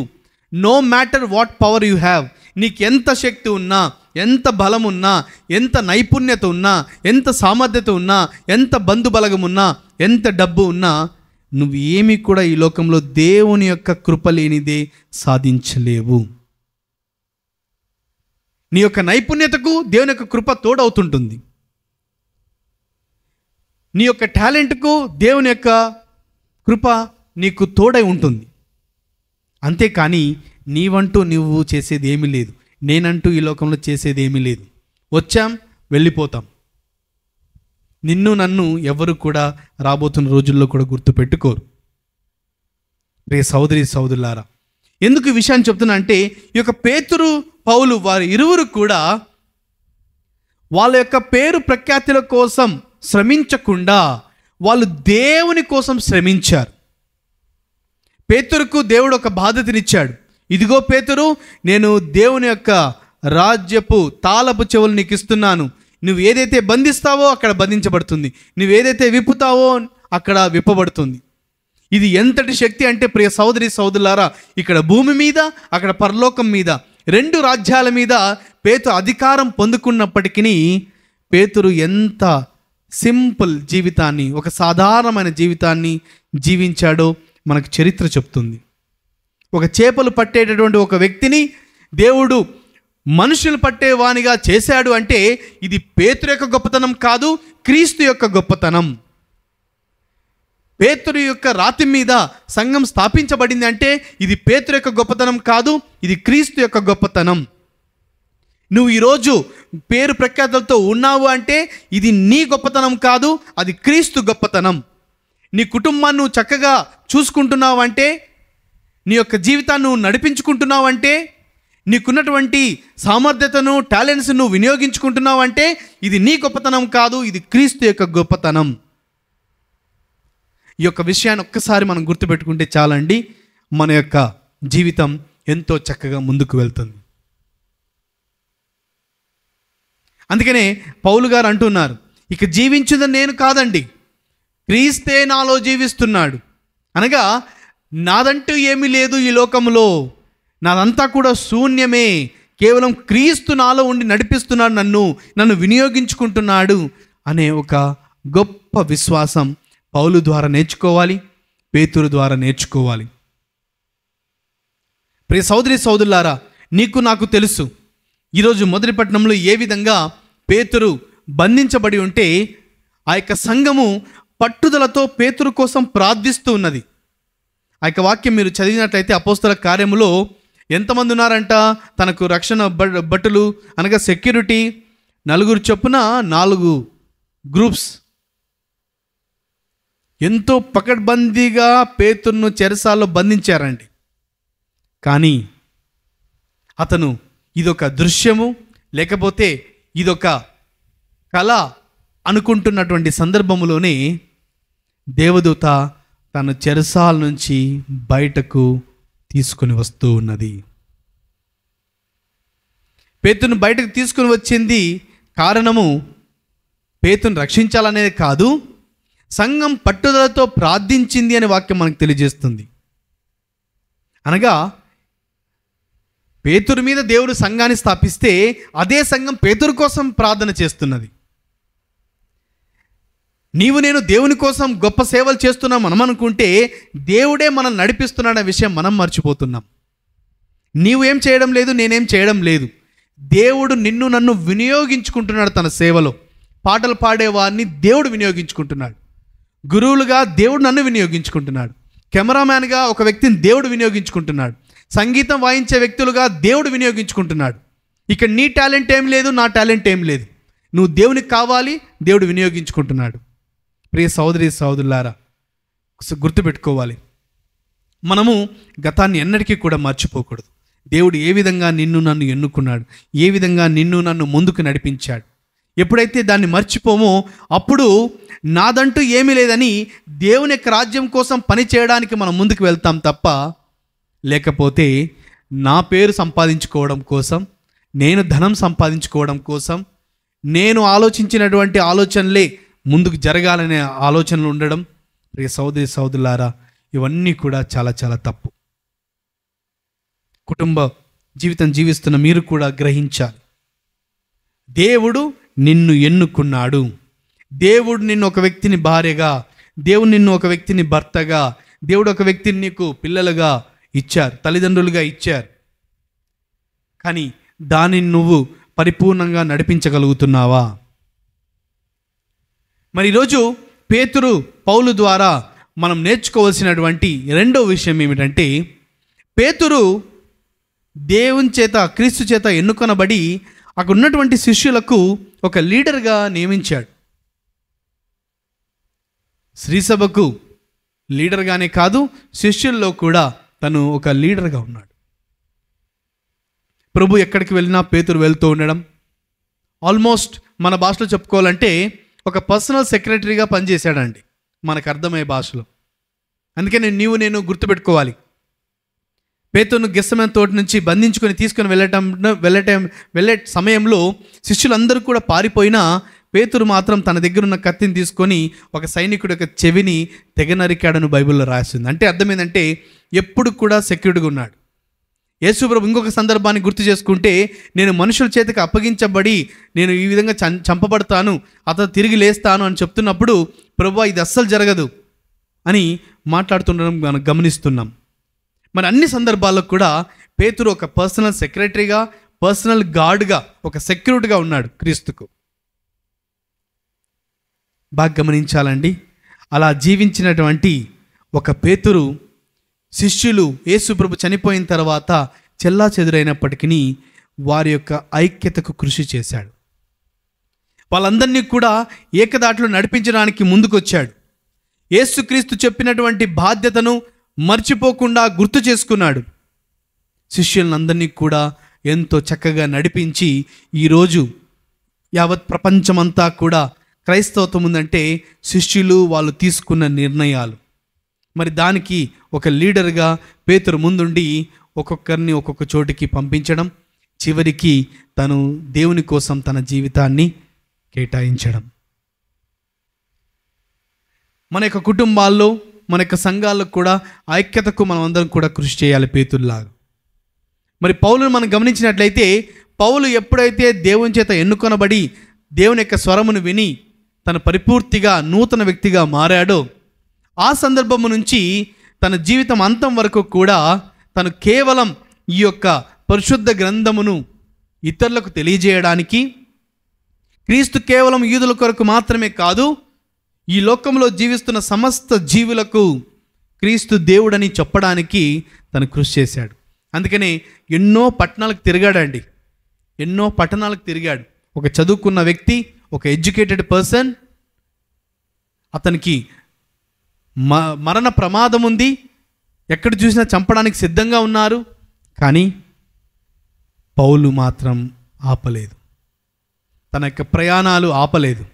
No matter what power you have, నీకు ఎంత శక్తి ఉన్నా, ఎంత బలం ఉన్నా, ఎంత నైపుణ్యత ఉన్నా, ఎంత సామర్థ్యత ఉన్నా, ఎంత బంధుబలగం ఉన్నా, ఎంత డబ్బు ఉన్నా, నువ్వు ఏమీ కూడా ఈ లోకంలో దేవుని యొక్క కృప లేనిదే సాధించలేవు. నీ యొక్క నైపుణ్యతకు దేవుని యొక్క కృప తోడవుతుంటుంది. నీ యొక్క టాలెంట్కు దేవుని యొక్క కృప నీకు తోడై ఉంటుంది. అంతేకాని నీవంటూ నువ్వు చేసేది ఏమీ లేదు, నేనంటూ ఈ లోకంలో చేసేది ఏమీ లేదు. వచ్చాం, వెళ్ళిపోతాం. నిన్ను నన్ను ఎవరు కూడా రాబోతున్న రోజుల్లో కూడా గుర్తుపెట్టుకోరు. రే సోదరి సోదరులారా, ఎందుకు ఈ విషయాన్ని చెప్తున్నా అంటే, ఈ యొక్క పేతురు పౌలు వారి ఇరువురు కూడా వాళ్ళ యొక్క పేరు ప్రఖ్యాతుల కోసం శ్రమించకుండా వాళ్ళు దేవుని కోసం శ్రమించారు. పేతురుకు దేవుడు ఒక బాధ్యతనిచ్చాడు. ఇదిగో పేతురు, నేను దేవుని యొక్క రాజ్యపు తాళపు చెవులు నీకు ఇస్తున్నాను. నువ్వు ఏదైతే బంధిస్తావో అక్కడ బంధించబడుతుంది, నువ్వు ఏదైతే విప్పుతావో అక్కడ విప్పబడుతుంది. ఇది ఎంతటి శక్తి అంటే ప్రియ సోదరి సోదరులారా, ఇక్కడ భూమి మీద అక్కడ పరలోకం మీద రెండు రాజ్యాల మీద పేతురు అధికారం పొందుకున్నప్పటికీ పేతురు ఎంత సింపుల్ జీవితాన్ని, ఒక సాధారణమైన జీవితాన్ని జీవించాడో మనకు చరిత్ర చెప్తుంది. ఒక చేపలు పట్టేటటువంటి ఒక వ్యక్తిని దేవుడు మనుషులు పట్టేవానిగా చేశాడు అంటే ఇది పేతురు యొక్క గొప్పతనం కాదు, క్రీస్తు యొక్క గొప్పతనం. పేతురు యొక్క రాతి మీద సంఘం స్థాపించబడింది అంటే ఇది పేతురు యొక్క గొప్పతనం కాదు, ఇది క్రీస్తు యొక్క గొప్పతనం. నువ్వు ఈరోజు పేరు ప్రఖ్యాతులతో ఉన్నావు అంటే ఇది నీ గొప్పతనం కాదు, అది క్రీస్తు గొప్పతనం. నీ కుటుంబాన్ని నువ్వు చక్కగా చూసుకుంటున్నావు అంటే, నీ యొక్క జీవితాన్ని నువ్వు నడిపించుకుంటున్నావు అంటే, నీకున్నటువంటి సామర్థ్యతను టాలెంట్స్ నువ్వు వినియోగించుకుంటున్నావు అంటే ఇది నీ గొప్పతనం కాదు, ఇది క్రీస్తు యొక్క గొప్పతనం. ఈ యొక్క విషయాన్ని ఒక్కసారి మనం గుర్తుపెట్టుకుంటే చాలండి, మన యొక్క జీవితం ఎంతో చక్కగా ముందుకు వెళ్తుంది. అందుకనే పౌలు గారు అంటున్నారు, ఇక జీవించుదని నేను కాదండి, క్రీస్తే నాలో జీవిస్తున్నాడు. అనగా నాదంటూ ఏమీ లేదు ఈ లోకంలో, నాదంతా కూడా శూన్యమే, కేవలం క్రీస్తు నాలో ఉండి నడిపిస్తున్నాడు, నన్ను వినియోగించుకుంటున్నాడు అనే ఒక గొప్ప విశ్వాసం పౌలు ద్వారా నేర్చుకోవాలి, పేతురు ద్వారా నేర్చుకోవాలి. ప్రియ సోదరి సోదరులారా, నీకు నాకు తెలుసు ఈరోజు మొదటిపట్నంలో ఏ విధంగా పేతురు బంధించబడి ఉంటే ఆ యొక్క సంఘము పట్టుదలతో పేతురు కోసం ప్రార్థిస్తూ ఉన్నది. ఆ యొక్క వాక్యం మీరు చదివినట్లయితే అపోస్తల కార్యములో ఎంతమంది ఉన్నారంట, తనకు రక్షణ భటులు అనగా సెక్యూరిటీ 4 చొప్పున 4 గ్రూప్స్ ఎంతో పకడ్బందీగా పేతురును చెరసాల్లో బంధించారండి. కానీ అతను ఇదొక దృశ్యము లేకపోతే ఇదొక కళ అనుకుంటున్నటువంటి సందర్భములోనే దేవదూత తన చెరసాల నుంచి బయటకు తీసుకుని వస్తూ ఉన్నది. పేతురును బయటకు తీసుకుని వచ్చింది కారణము పేతురును రక్షించాలనేది కాదు, సంఘం పట్టుదలతో ప్రార్థించింది అనే వాక్యం మనకు తెలియజేస్తుంది. అనగా పేతురు మీద దేవుడు సంఘాన్ని స్థాపిస్తే అదే సంఘం పేతురు కోసం ప్రార్థన చేస్తున్నది. నీవు నేను దేవుని కోసం గొప్ప సేవలు చేస్తున్నాం మనం అనుకుంటే దేవుడే మనల్ని నడిపిస్తున్నాడనే విషయం మనం మర్చిపోతున్నాం. నీవేం చేయడం లేదు, నేనేం చేయడం లేదు, దేవుడు నిన్ను నన్ను వినియోగించుకుంటున్నాడు. తన సేవలో పాటలు పాడేవారిని దేవుడు వినియోగించుకుంటున్నాడు, గురువులుగా దేవుడు నన్ను వినియోగించుకుంటున్నాడు, కెమెరామ్యాన్గా ఒక వ్యక్తిని దేవుడు వినియోగించుకుంటున్నాడు. సంగీతం వాయించే వ్యక్తులుగా దేవుడు వినియోగించుకుంటున్నాడు. ఇక నీ టాలెంట్ ఏం లేదు, నా టాలెంట్ ఏం లేదు. నువ్వు దేవునికి కావాలి, దేవుడు వినియోగించుకుంటున్నాడు. ప్రియ సహోదరి సహోదరులారా, గుర్తుపెట్టుకోవాలి, మనము గతాన్ని ఎన్నటికీ కూడా మర్చిపోకూడదు. దేవుడు ఏ విధంగా నిన్ను నన్ను ఎన్నుకున్నాడు, ఏ విధంగా నిన్ను నన్ను ముందుకు నడిపించాడు. ఎప్పుడైతే దాన్ని మర్చిపోమో అప్పుడు నాదంటూ ఏమీ లేదని దేవుని యొక్క రాజ్యం కోసం పని చేయడానికి మనం ముందుకు వెళ్తాం తప్ప, లేకపోతే నా పేరు సంపాదించుకోవడం కోసం, నేను ధనం సంపాదించుకోవడం కోసం, నేను ఆలోచించినటువంటి ఆలోచనలే ముందుకు జరగాలనే ఆలోచనలు ఉండడం, ప్రియ సహోదరి సహోదరులారా, ఇవన్నీ కూడా చాలా చాలా తప్పు. కుటుంబ జీవితం జీవిస్తున్న మీరు కూడా గ్రహించాలి, దేవుడు నిన్ను ఎన్నుకున్నాడు. దేవుడు నిన్ను ఒక వ్యక్తిని భార్యగా, దేవుడు నిన్ను ఒక వ్యక్తిని భర్తగా, దేవుడు ఒక వ్యక్తిని నీకు పిల్లలుగా ఇచ్చారు, తల్లిదండ్రులుగా ఇచ్చారు. కానీ దానిని నువ్వు పరిపూర్ణంగా నడిపించగలుగుతున్నావా? మరి ఈరోజు పేతురు పౌలు ద్వారా మనం నేర్చుకోవాల్సినటువంటి రెండో విషయం ఏమిటంటే, పేతురు దేవుని చేత, క్రీస్తు చేత ఎన్నుకొనబడి అక్కడ ఉన్నటువంటి శిష్యులకు ఒక లీడర్గా నియమించాడు. శ్రీసభకు లీడర్గానే కాదు, శిష్యుల్లో కూడా తను ఒక లీడర్గా ఉన్నాడు. ప్రభు ఎక్కడికి వెళ్ళినా పేతురు వెళ్తూ ఉండడం, ఆల్మోస్ట్ మన భాషలో చెప్పుకోవాలంటే ఒక పర్సనల్ సెక్రటరీగా పనిచేశాడండి, మనకు అర్థమయ్యే భాషలో. అందుకే నేను గుర్తుపెట్టుకోవాలి, పేతురును గెత్సేమనే తోట నుంచి బంధించుకొని తీసుకొని వెళ్ళే సమయంలో శిష్యులందరూ కూడా పారిపోయినా పేతురు మాత్రం తన దగ్గర ఉన్న కత్తిని తీసుకొని ఒక సైనికుడి యొక్క చెవిని తెగ నరికాడని బైబిల్లో రాసింది. అంటే అర్థం ఏంటంటే ఎప్పుడు కూడా సెక్యూర్డ్గా ఉన్నాడు. యేసు ప్రభు ఇంకొక సందర్భాన్ని గుర్తు చేసుకుంటే, నేను మనుషుల చేతికి అప్పగించబడి నేను ఈ విధంగా చంపబడతాను, అతను తిరిగి లేస్తాను అని చెప్తున్నప్పుడు, ప్రభువా ఇది అస్సలు జరగదు అని మాట్లాడుతుండడం మనం గమనిస్తున్నాం. మరి అన్ని సందర్భాల్లో కూడా పేతురు ఒక పర్సనల్ సెక్రటరీగా, పర్సనల్ గార్డ్గా, ఒక సెక్యూరిటీగా ఉన్నాడు క్రీస్తుకు. బాగా గమనించాలండి. అలా జీవించినటువంటి ఒక పేతురు శిష్యులు యేసు ప్రభు చనిపోయిన తర్వాత చెల్లాచెదురైనప్పటికీ వారి యొక్క ఐక్యతకు కృషి చేశాడు. వాళ్ళందరినీ కూడా ఏకదాటిలో నడిపించడానికి ముందుకొచ్చాడు. యేసుక్రీస్తు చెప్పినటువంటి బాధ్యతను మర్చిపోకుండా గుర్తు చేసుకున్నాడు. శిష్యులందరినీ కూడా ఎంతో చక్కగా నడిపించి ఈరోజు యావత్ ప్రపంచమంతా కూడా క్రైస్తవత్వం ఉందంటే శిష్యులు వాళ్ళు తీసుకున్న నిర్ణయాలు. మరి దానికి ఒక లీడర్గా పేతురు ముందుండి ఒక్కొక్కరిని ఒక్కొక్క చోటికి పంపించడం, చివరికి తను దేవుని కోసం తన జీవితాన్ని కేటాయించడం. మన యొక్క కుటుంబాల్లో, మన యొక్క సంఘాల్లో కూడా ఐక్యతకు మనం అందరం కూడా కృషి చేయాలి పేతురులాగా. మరి పౌలును మనం గమనించినట్లయితే, పౌలు ఎప్పుడైతే దేవుని చేత ఎన్నుకొనబడి దేవుని యొక్క స్వరమును విని తను పరిపూర్తిగా నూతన వ్యక్తిగా మారాడో, ఆ సందర్భము నుంచి తన జీవితం అంతం వరకు కూడా తను కేవలం ఈ యొక్క పరిశుద్ధ గ్రంథమును ఇతరులకు తెలియజేయడానికి, క్రీస్తు కేవలం యూదుల కొరకు మాత్రమే కాదు, ఈ లోకంలో జీవిస్తున్న సమస్త జీవులకు క్రీస్తు దేవుడని చెప్పడానికి తను కృషి చేశాడు. అందుకనే ఎన్నో పట్టణాలకు తిరిగాడండి, ఎన్నో పట్టణాలకు తిరిగాడు. ఒక చదువుకున్న వ్యక్తి, ఒక ఎడ్యుకేటెడ్ పర్సన్, అతనికి మరణ ప్రమాదం ఉంది, ఎక్కడ చూసినా చంపడానికి సిద్ధంగా ఉన్నారు. కానీ పౌలు మాత్రం ఆపలేదు, తన యొక్క ప్రయాణాలు ఆపలేదు.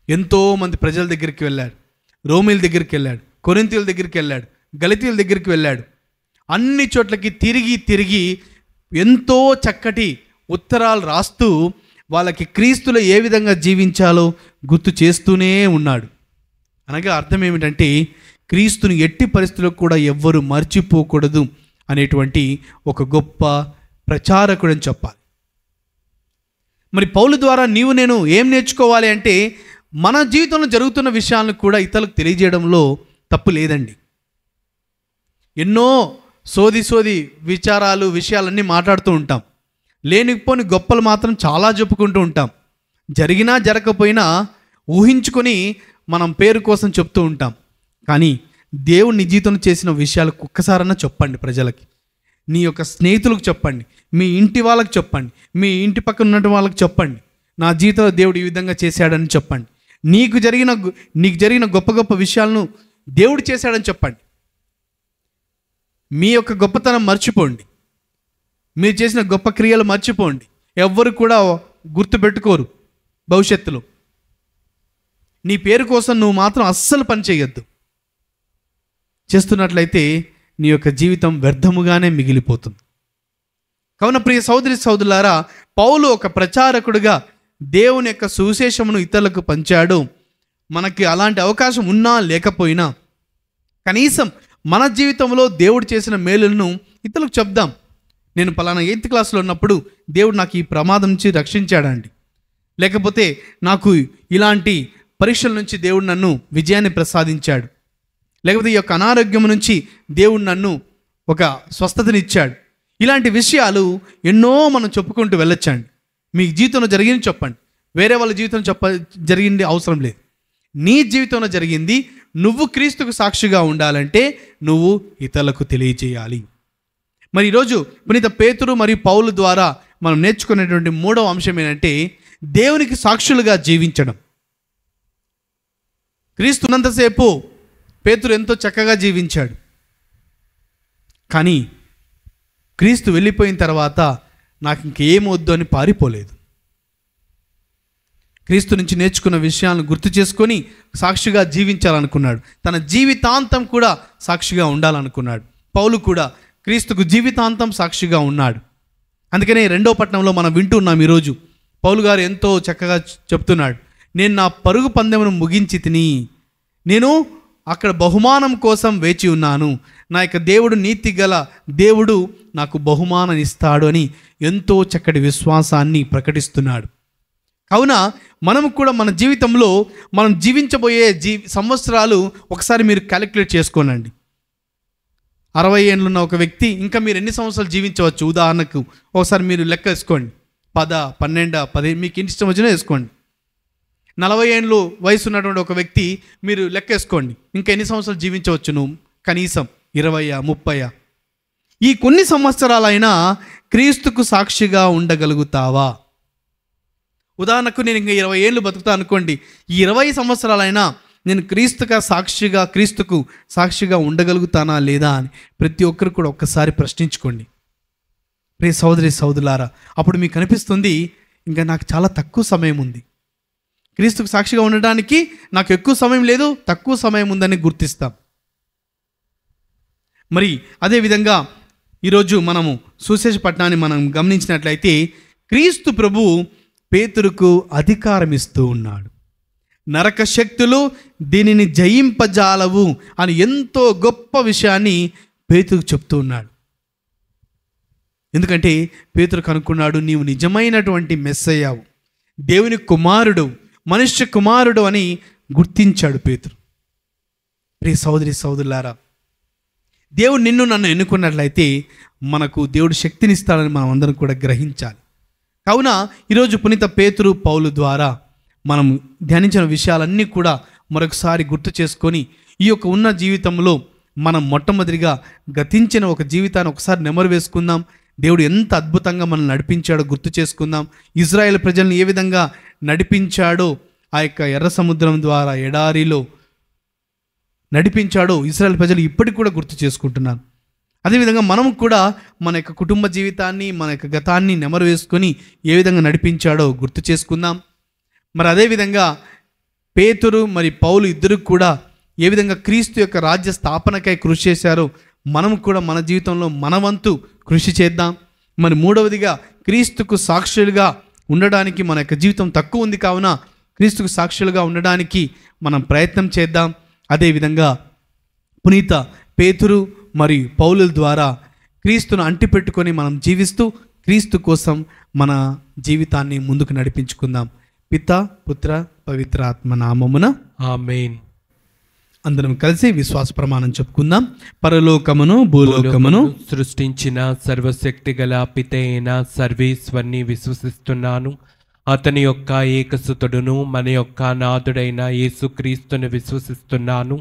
ఎంతోమంది ప్రజల దగ్గరికి వెళ్ళాడు, రోమిల దగ్గరికి వెళ్ళాడు, కొరింథీయుల దగ్గరికి వెళ్ళాడు, గలతీయుల దగ్గరికి వెళ్ళాడు. అన్ని చోట్లకి తిరిగి తిరిగి ఎంతో చక్కటి ఉత్తరాలు రాస్తూ వాళ్ళకి క్రీస్తులో ఏ విధంగా జీవించాలో గుర్తు చేస్తూనే ఉన్నాడు. అనగా అర్థం ఏమిటంటే, క్రీస్తుని ఎట్టి పరిస్థితుల్లో కూడా ఎవ్వరూ మర్చిపోకూడదు అనేటువంటి ఒక గొప్ప ప్రచారకుడు అని చెప్పాలి. మరి పౌలు ద్వారా నీవు నేను ఏం నేర్చుకోవాలి అంటే, మన జీవితంలో జరుగుతున్న విషయాలను కూడా ఇతరులకు తెలియజేయడంలో తప్పు లేదండి. ఎన్నో సోది విషయాలన్నీ మాట్లాడుతూ ఉంటాం, లేనిపోని గొప్పలు మాత్రం చాలా చెప్పుకుంటూ ఉంటాం. జరిగినా జరగకపోయినా ఊహించుకొని మనం పేరు కోసం చెప్తూ ఉంటాం. కానీ దేవుడు నీ జీవితంలో చేసిన విషయాలు ఒక్కసారన్నా చెప్పండి ప్రజలకి. నీ యొక్క స్నేహితులకు చెప్పండి, మీ ఇంటి వాళ్ళకి చెప్పండి, మీ ఇంటి పక్కన ఉన్న వాళ్ళకి చెప్పండి, నా జీవితంలో దేవుడు ఈ విధంగా చేశాడని చెప్పండి. నీకు జరిగిన గొప్ప గొప్ప విషయాలను దేవుడు చేశాడని చెప్పండి. మీ యొక్క గొప్పతనం మర్చిపోండి, మీరు చేసిన గొప్ప క్రియలు మర్చిపోండి. ఎవ్వరు కూడా గుర్తుపెట్టుకోరు భవిష్యత్తులో. నీ పేరు కోసం నువ్వు మాత్రం అస్సలు పని చేయొద్దు. చేస్తున్నట్లయితే నీ యొక్క జీవితం వ్యర్థముగానే మిగిలిపోతుంది. కావున ప్రియ సోదరి సోదరులారా, పౌలు ఒక ప్రచారకుడిగా దేవుని యొక్క సువిశేషమును ఇతరులకు పంచాడు. మనకి అలాంటి అవకాశం ఉన్నా లేకపోయినా కనీసం మన జీవితంలో దేవుడు చేసిన మేలులను ఇతరులకు చెప్దాం. నేను పలానా 8th క్లాస్లో ఉన్నప్పుడు దేవుడు నాకు ఈ ప్రమాదం నుంచి రక్షించాడండి, లేకపోతే నాకు ఇలాంటి పరీక్షల నుంచి దేవుడు నన్ను విజయాన్ని ప్రసాదించాడు, లేకపోతే ఈ యొక్క అనారోగ్యం నుంచి దేవుడు నన్ను ఒక స్వస్థతనిచ్చాడు. ఇలాంటి విషయాలు ఎన్నో మనం చెప్పుకుంటూ వెళ్ళొచ్చండి. మీ జీవితంలో జరిగింది చెప్పండి, వేరే వాళ్ళ జీవితంలో జరిగింది అవసరం లేదు. నీ జీవితంలో జరిగింది నువ్వు క్రీస్తుకు సాక్షిగా ఉండాలంటే నువ్వు ఇతరులకు తెలియజేయాలి. మరి ఈరోజు పునీత పేతురు మరియు పౌలు ద్వారా మనం నేర్చుకునేటువంటి 3వ అంశం ఏంటంటే దేవునికి సాక్షులుగా జీవించడం. క్రీస్తు ఉన్నంతసేపు పేతురు ఎంతో చక్కగా జీవించాడు, కానీ క్రీస్తు వెళ్ళిపోయిన తర్వాత నాకు ఇంకేం వద్దు అని పారిపోలేదు. క్రీస్తు నుంచి నేర్చుకున్న విషయాలను గుర్తు చేసుకొని సాక్షిగా జీవించాలనుకున్నాడు. తన జీవితాంతం కూడా సాక్షిగా ఉండాలనుకున్నాడు. పౌలు కూడా క్రీస్తుకు జీవితాంతం సాక్షిగా ఉన్నాడు. అందుకనే 2వ పట్టణంలో మనం వింటున్నాం. ఈరోజు పౌలు గారు ఎంతో చక్కగా చెప్తున్నాడు, నేను నా పరుగు పందెమును ముగించి తిని నేను అక్కడ బహుమానం కోసం వేచి ఉన్నాను. నా యొక్క దేవుడు నీతి గల దేవుడు నాకు బహుమానం ఇస్తాడు అని ఎంతో చక్కటి విశ్వాసాన్ని ప్రకటిస్తున్నాడు. కావున మనం కూడా మన జీవితంలో మనం జీవించబోయే సంవత్సరాలు ఒకసారి మీరు క్యాలిక్యులేట్ చేసుకోనండి. 60 ఏళ్ళున్న ఒక వ్యక్తి ఇంకా మీరు ఎన్ని సంవత్సరాలు జీవించవచ్చు? ఉదాహరణకు ఒకసారి మీరు లెక్క వేసుకోండి, 10, 12, 10 మీకు ఇష్టం వచ్చినా వేసుకోండి. 40 ఏళ్ళు వయసు ఉన్నటువంటి ఒక వ్యక్తి మీరు లెక్క వేసుకోండి, ఇంకా ఎన్ని సంవత్సరాలు జీవించవచ్చు నువ్వు? కనీసం 20, 30. ఈ కొన్ని సంవత్సరాలైనా క్రీస్తుకు సాక్షిగా ఉండగలుగుతావా? ఉదాహరణకు నేను ఇంకా 20 ఏళ్ళు బతుకుతా అనుకోండి, ఈ 20 సంవత్సరాలైనా నేను క్రీస్తుకు సాక్షిగా ఉండగలుగుతానా లేదా అని ప్రతి ఒక్కరు కూడా ఒక్కసారి ప్రశ్నించుకోండి. ప్రియ సోదరి సోదరులారా, అప్పుడు మీకు అనిపిస్తుంది ఇంకా నాకు చాలా తక్కువ సమయం ఉంది, క్రీస్తుకు సాక్షిగా ఉండడానికి నాకు ఎక్కువ సమయం లేదు, తక్కువ సమయం ఉందని గుర్తిస్తాం. మరి అదేవిధంగా ఈరోజు మనము సువిశేష పట్టణాన్ని మనం గమనించినట్లయితే క్రీస్తు ప్రభు పేతురుకు అధికారం ఇస్తూ ఉన్నాడు. నరక శక్తులు దీనిని జయింపజాలవు అని ఎంతో గొప్ప విషయాన్ని పేతురుకు చెప్తూ ఉన్నాడు. ఎందుకంటే పేతురు కనుక్కున్నాడు, నీవు నిజమైనటువంటి మెస్సయ్యావు, దేవుని కుమారుడు, మనుష్య కుమారుడు అని గుర్తించాడు పేతురు. ప్రియ సోదరి సోదరులారా, దేవుడు నిన్ను నన్ను ఎన్నుకున్నట్లయితే మనకు దేవుడు శక్తినిస్తాడని మనం అందరం కూడా గ్రహించాలి. కావున ఈరోజు పునీత పేతురు పౌలు ద్వారా మనం ధ్యానించిన విషయాలన్నీ కూడా మరొకసారి గుర్తు చేసుకొని ఈ యొక్క ఉన్న జీవితంలో మనం మొట్టమొదటిగా గతించిన ఒక జీవితాన్ని ఒకసారి నెమరు వేసుకుందాం. దేవుడు ఎంత అద్భుతంగా మనం నడిపించాడో గుర్తు చేసుకుందాం. ఇజ్రాయేల్ ప్రజల్ని ఏ విధంగా నడిపించాడో, ఆ యొక్క ఎర్ర సముద్రం ద్వారా ఎడారిలో నడిపించాడో ఇజ్రాయేల్ ప్రజలు ఇప్పటికి కూడా గుర్తు చేసుకుంటున్నారు. అదేవిధంగా మనం కూడా మన యొక్క కుటుంబ జీవితాన్ని, మన యొక్క గతాన్ని నెమరు వేసుకొని ఏ విధంగా నడిపించాడో గుర్తు చేసుకుందాం. మరి అదేవిధంగా పేతురు మరి పౌలు ఇద్దరు కూడా ఏ విధంగా క్రీస్తు యొక్క రాజ్య స్థాపనకై కృషి చేశారో మనం కూడా మన జీవితంలో మన వంతు కృషి చేద్దాం. మరి 3వదిగా క్రీస్తుకు సాక్షులుగా ఉండడానికి మన యొక్క జీవితం తక్కువ ఉంది, కావున క్రీస్తుకు సాక్షులుగా ఉండడానికి మనం ప్రయత్నం చేద్దాం. అదేవిధంగా పునీత పేతురు మరియు పౌలుల ద్వారా క్రీస్తును అంటిపెట్టుకొని మనం జీవిస్తూ క్రీస్తు కోసం మన జీవితాన్ని ముందుకు నడిపించుకుందాం. పిత, పుత్ర, పవిత్ర ఆత్మ నామమున ఆమేన్. అందరం కలిసి విశ్వాస ప్రమాణం చెప్పుకుందాం. పరలోకమును భూలోకమును సృష్టించిన సర్వశక్తి గల పిత అయిన సర్వేశ్వరిని విశ్వసిస్తున్నాను. అతని యొక్క ఏకసుతుడును మన యొక్క నాథుడైన యేసుక్రీస్తుని విశ్వసిస్తున్నాను.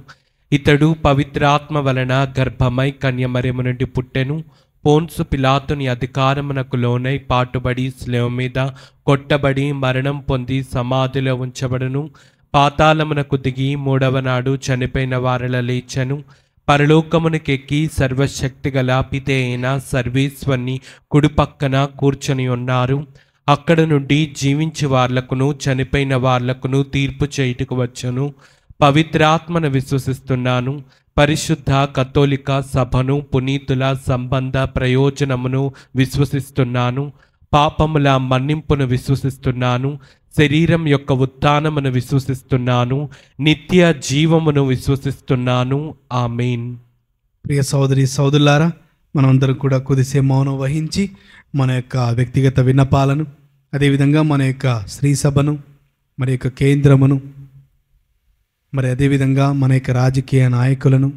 ఇతడు పవిత్రాత్మ వలన గర్భమై కన్యమరియము నుండి పుట్టెను. పోన్సు పిలాతుని అధికారమునకు లోనై పాటుబడి శిలువ మీద కొట్టబడి మరణం పొంది సమాధిలో ఉంచబడును. పాతాళమునకు దిగి మూడవ నాడు చనిపోయిన వారల లేచెను. పరలోకమునకెక్కి సర్వశక్తిగల పితే అయిన సర్వేశ్వరుని కుడిపక్కన కూర్చొని ఉన్నారు. అక్కడ నుండి జీవించి వార్లకును చనిపోయిన వార్లకును తీర్పు చేయుటకు వచ్చును. పవిత్రాత్మను విశ్వసిస్తున్నాను. పరిశుద్ధ కథోలిక సభను, పునీతుల సంబంధ ప్రయోజనమును విశ్వసిస్తున్నాను. పాపముల మన్నింపును విశ్వసిస్తున్నాను. శరీరం యొక్క ఉత్థానమును విశ్వసిస్తున్నాను. నిత్య జీవమును విశ్వసిస్తున్నాను. ఆమేన్. ప్రియ సోదరి సోదరులారా, మనమందరం కూడా కొద్దిసేపు మౌనం వహించి మన యొక్క వ్యక్తిగత విన్నపాలను, అదేవిధంగా మన యొక్క స్త్రీ సభను, మన యొక్క కేంద్రమును, మరి అదేవిధంగా మన యొక్క రాజకీయ నాయకులను,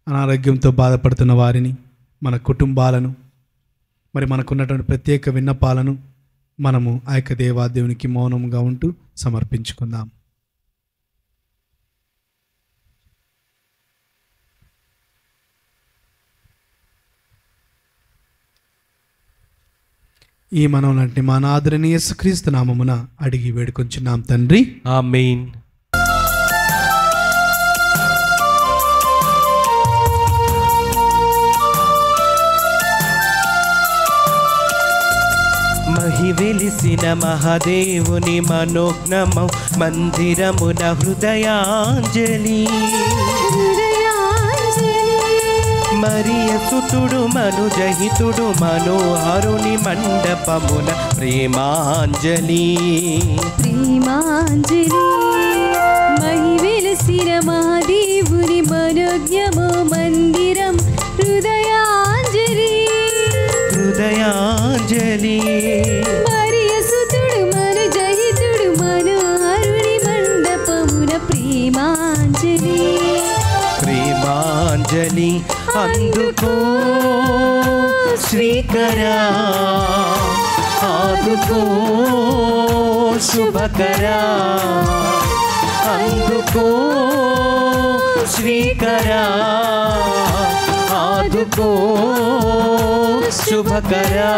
అనారోగ్యంతో బాధపడుతున్న వారిని, మన కుటుంబాలను, మరి మనకున్నటువంటి ప్రత్యేక విన్నపాలను మనము ఆ యొక్క దేవాదేవునికి మౌనంగా ఉంటూ సమర్పించుకుందాం. ఈ మనవులంటే మా ఆదరణీయ యేసుక్రీస్తు నామమున అడిగి వేడుకొంచున్నాం తండ్రి. ఆమేన్. మహివెలిసిన మహాదేవుని మనోజ్ఞమౌ మందిరమున హృదయాంజలి. మరియ సుతుడు మనుజహితుడు మనోహరుని మండపమున ప్రేమాంజలి. ప్రేమాంజలి. మహివెలసిన మహాదేవుని మనోజ్ఞమో మందిరం హృదయాంజలి. హృదయాంజలి. మరియ సుతుడు మనుజహితుడు మనోహరుని మండపమున ప్రేమాంజలి. ప్రేమాంజలి. అందుకో శ్రీకరా, ఆదుకో శుభకరా. అందుకో శ్రీకరా, ఆదుకో శుభకరా.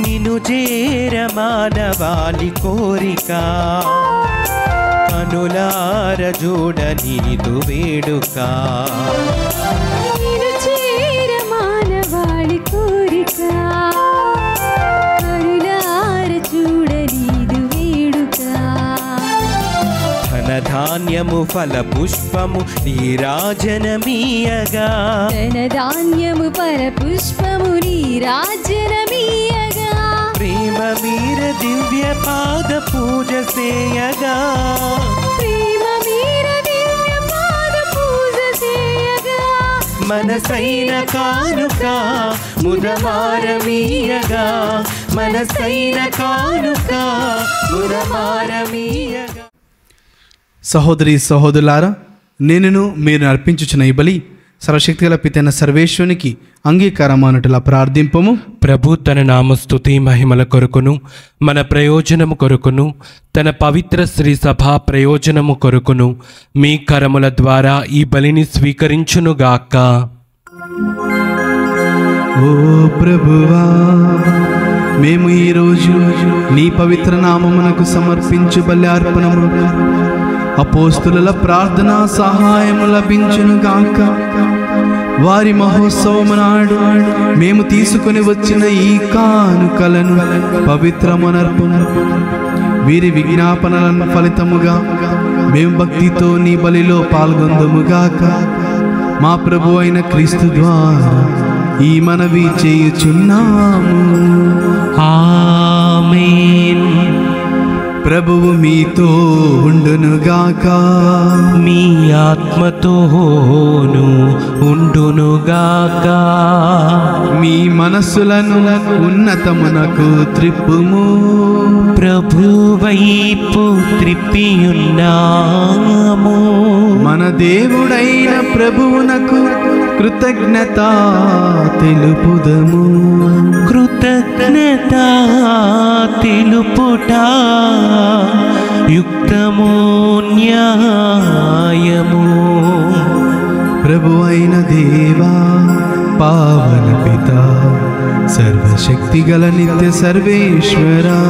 నిన్ను చేర మానవాళి కోరిక, కనులార చూడ నీదు వేడుక. నిన్ను చేర మానవాళి కోరిక, కనులార చూడ నీదు వేడుక. ధనధాన్యము ఫల పుష్పము నీరాజనమీయగా. ధనధాన్యము పర పుష్పము నీరాజనమీయగా. ప్రేమ మీర దివ్య పాద పూజ సేయగా. ప్రేమ మీర దివ్య పాద పూజ సేయగా. మనసైన కానుక ముదమారమీయగా. మనసైన కానుక ముదమారమీయగా. సహోదరి సహోదరులారా, నేనును మీరు అర్పించుచున్న ఈ బలి సర్వశక్తిగల పితైన సర్వేశ్వరునికి అంగీకారమానట్టులా ప్రార్థింపము. ప్రభు తన నామస్తుతి మహిమల కొరకును, మన ప్రయోజనము కొరకును, తన పవిత్ర శ్రీ సభ ప్రయోజనము కొరకును మీ కరముల ద్వారా ఈ బలిని స్వీకరించునుగాక. ఓ ప్రభువా, మేము ఈరోజు నీ పవిత్ర నామమునకు సమర్పించు బలి అర్పణము అపోస్తుల ప్రార్థనా సహాయము లభించును గాక. వారి మహోత్సవము నాడు మేము తీసుకుని వచ్చిన ఈ కానుకలను పవిత్రమనర్పును. వీరి విజ్ఞాపనలను ఫలితముగా మేము భక్తితో నీ బలిలో పాల్గొందుముగాక. మా ప్రభు అయిన క్రీస్తు ద్వారా ఈ మనవి చేయుచున్నాము. ఆమేన్. ప్రభువు మీతో ఉండునుగాక. మీ ఆత్మతోను ఉండునుగాక. మీ మన మనస్సులను ఉన్నతమునకు త్రిప్పుము. ప్రభువైపు త్రిప్పియున్నాము. మన దేవుడైన ప్రభువునకు కృతజ్ఞత తెలుపుదము. కృతజ్ఞత తెలుపుట యుక్తము న్యాయము. ప్రభు అయిన దేవా, పావన పిత, సర్వశక్తి గల నిత్య సర్వేశ్వరా,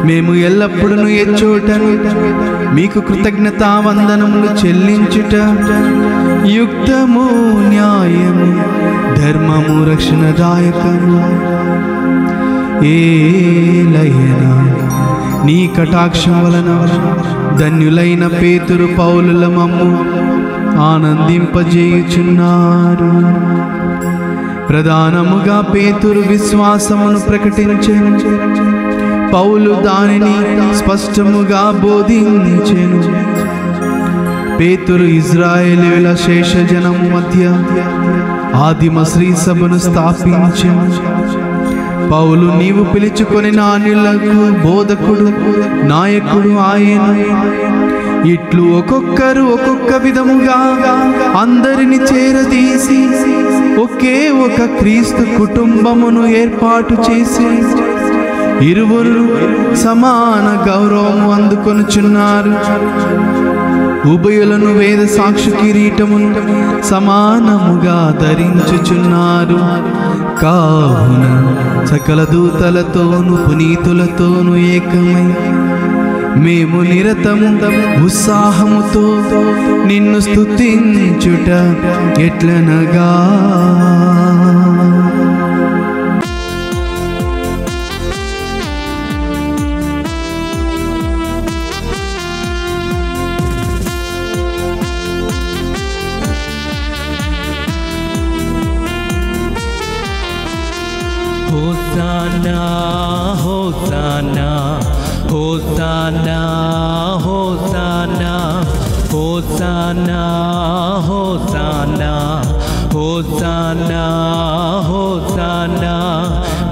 మేము ఎల్లప్పుడూ ఎచ్చోటను మీకు కృతజ్ఞతా వందనములు చెల్లించుట యుక్తము న్యాయము ధర్మము రక్షణదాయకము. ఏలయనా నీ కటాక్షం వలన ధన్యులైన పేతురు పౌలుల మమ్ము ఆనందింపజేయుచున్నారు. ప్రధానముగా పేతురు విశ్వాసమును ప్రకటించెను, పౌలు దానిని స్పష్టముగా బోధించెను. పేతురు ఇజ్రాయేలీయుల శేషజనము మధ్య ఆదిమ శ్రీ సభను స్థాపించెను. పౌలు నీవు పిలుచుకొని నాన్యులకు బోధకుడు నాయకుడు ఆయన. ఇట్లు ఒక్కొక్కరు ఒక్కొక్క విధముగా అందరిని చేరదీసి ఒకే ఒక క్రీస్తు కుటుంబమును ఏర్పాటు చేసి ఇరువురు సమాన గౌరవము అందుకొనుచున్నారు. ఉభయులను వేద సాక్షి కిరీటమును సమానముగా ధరించుచున్నారు. కావున సకల దూతలతోను పునీతులతోను ఏకమై మేము నిరతము ఉత్సాహముతో నిన్ను స్తుతించుట ఎట్లనగా, హోసానా హోసానా హోసానా హోసానా హోసానా హోసానా హోసానా హోసానా.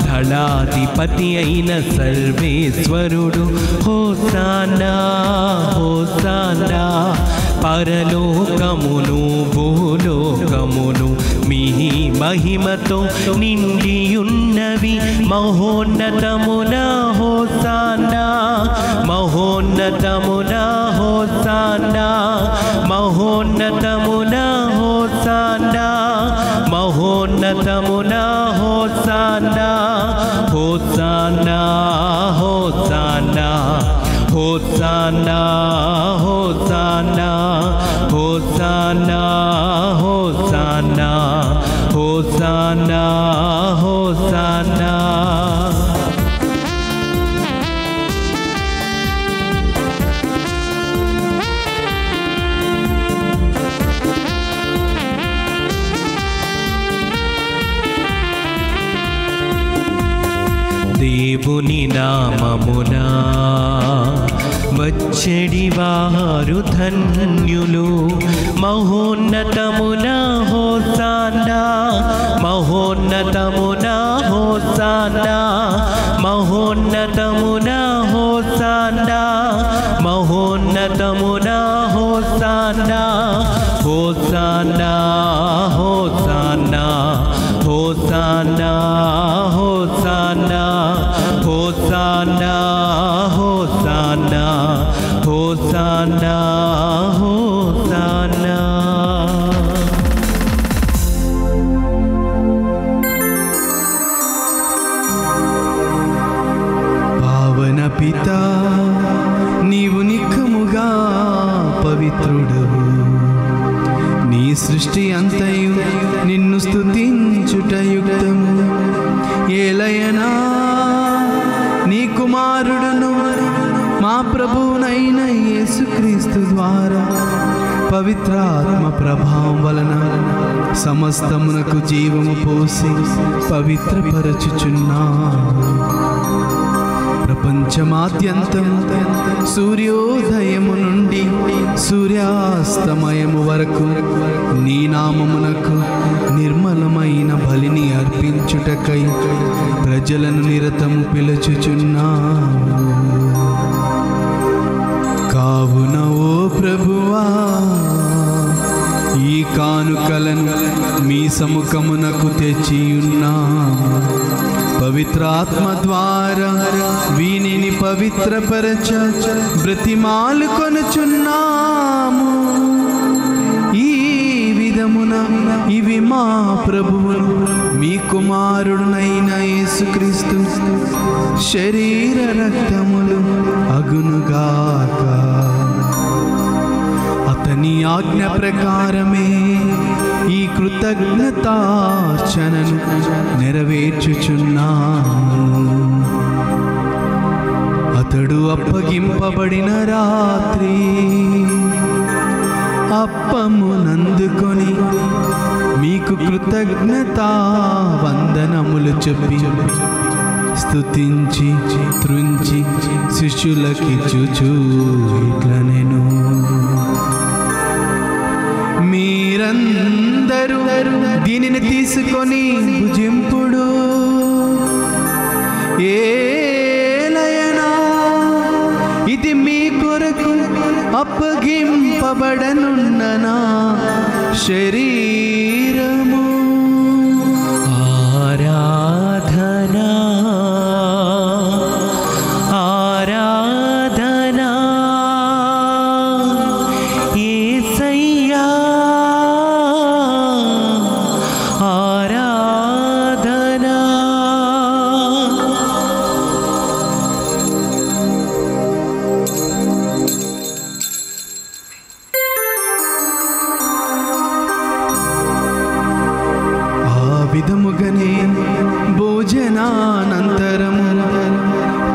దళాధిపతి అయిన సర్వేశ్వరుడు హోసానా హోసానా. పరలోకమును భూలోకమును మీ మహిమతో నిండియున్నవి. మహోన్నతమున హోసానా మహోన్నతమున హోసానా మహోన్నతమున హోసానా మహోన్నతమున హోసానా. హోసానా హోసానా హోసానా హోసానా హోసానా హోసానా హోసానా హోసానా. దేవుని నామమునా వచ్చెడి వారు ధన్యులు. మహోన్నతమున హోసానా మహోన్నతమున హోసానా మహోన్నతమున హోసానా మహోన్నతమున హోసానా. హోసానా హోసానా హోసానా హోసానా హోసానా హోసానా హోసానా హోసానా. పావన పితా, నీవు నిఖముగా పవిత్రుడవు. నీ సృష్టి అంతయు నిన్ను స్తుతించుట యుక్తము. ఏలయనా నీ కుమారుడును మా ప్రభువునైన యేసుక్రీస్తు ద్వారా పవిత్రాత్మ ప్రభావం వలన సమస్తమునకు జీవము పోసి పవిత్రపరచుచున్నా. ప్రపంచ ప్రపంచమాద్యంతము సూర్యోదయము నుండి సూర్యాస్తమయము వరకు నీ నామమునకు నిర్మలమైన బలిని అర్పించుటకై ప్రజలను నిరతము పిలుచుచున్నాము. కావున ఓ ప్రభువా, ఈ కానుకలను మీ సముఖమునకు తెచ్చియున్నాము. పవిత్రాత్మ ద్వారా వీనిని పవిత్రపరచ బ్రతిమాలు కొనుచున్నాము. ఈ విధమున ఇవి మా ప్రభువును మీ కుమారుడునైన యేసుక్రీస్తు శరీర రక్తములు అగునుగాక. అతని ఆజ్ఞ ప్రకారమే ఈ కృతజ్ఞతార్చనను నెరవేర్చుచున్నాము. అతడు అప్పగింపబడిన రాత్రి అప్పమునందుకొని మీకు కృతజ్ఞతా వందనములు చెప్పి స్తుతించి త్రుంచి శిష్యులకిచ్చుచు ఇట్లనెను, మీరందరూ దీనిని తీసుకొని భుజింపుడు. ఏలయనా ఇది మీ కొరకు అప్పగింపబడనున్న నా శరీరము. ఆరాధనా ఆరాధనా యేసయ్యా ఆరాధనా. విధముగనే భోజనానంతరము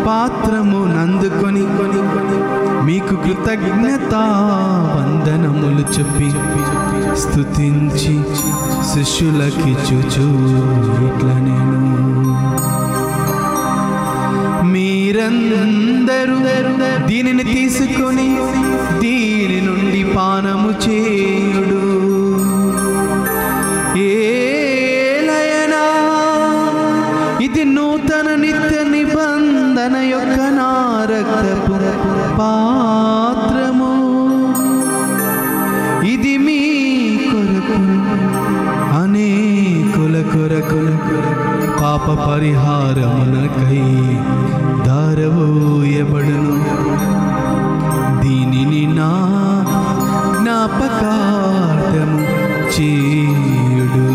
పాత్రము నందుకొని మీకు కృతజ్ఞతా వందనములు చెప్పి స్తుతించి శిష్యులకిచ్చుచు ఇట్లనెను, మీరందరూ దీనిని తీసుకొని దీని నుండి పానము చేయుడు. ఏలయనా ఇది నూతన నిత్య నిబంధన యొక్క నా రక్తపు పాత్రము. ఇది మీ కొరకు అనేకుల కొరకు పాప పరిహారమునకై దారవోయబడును. దీనిని నా జ్ఞాపకార్థము చేయుడు.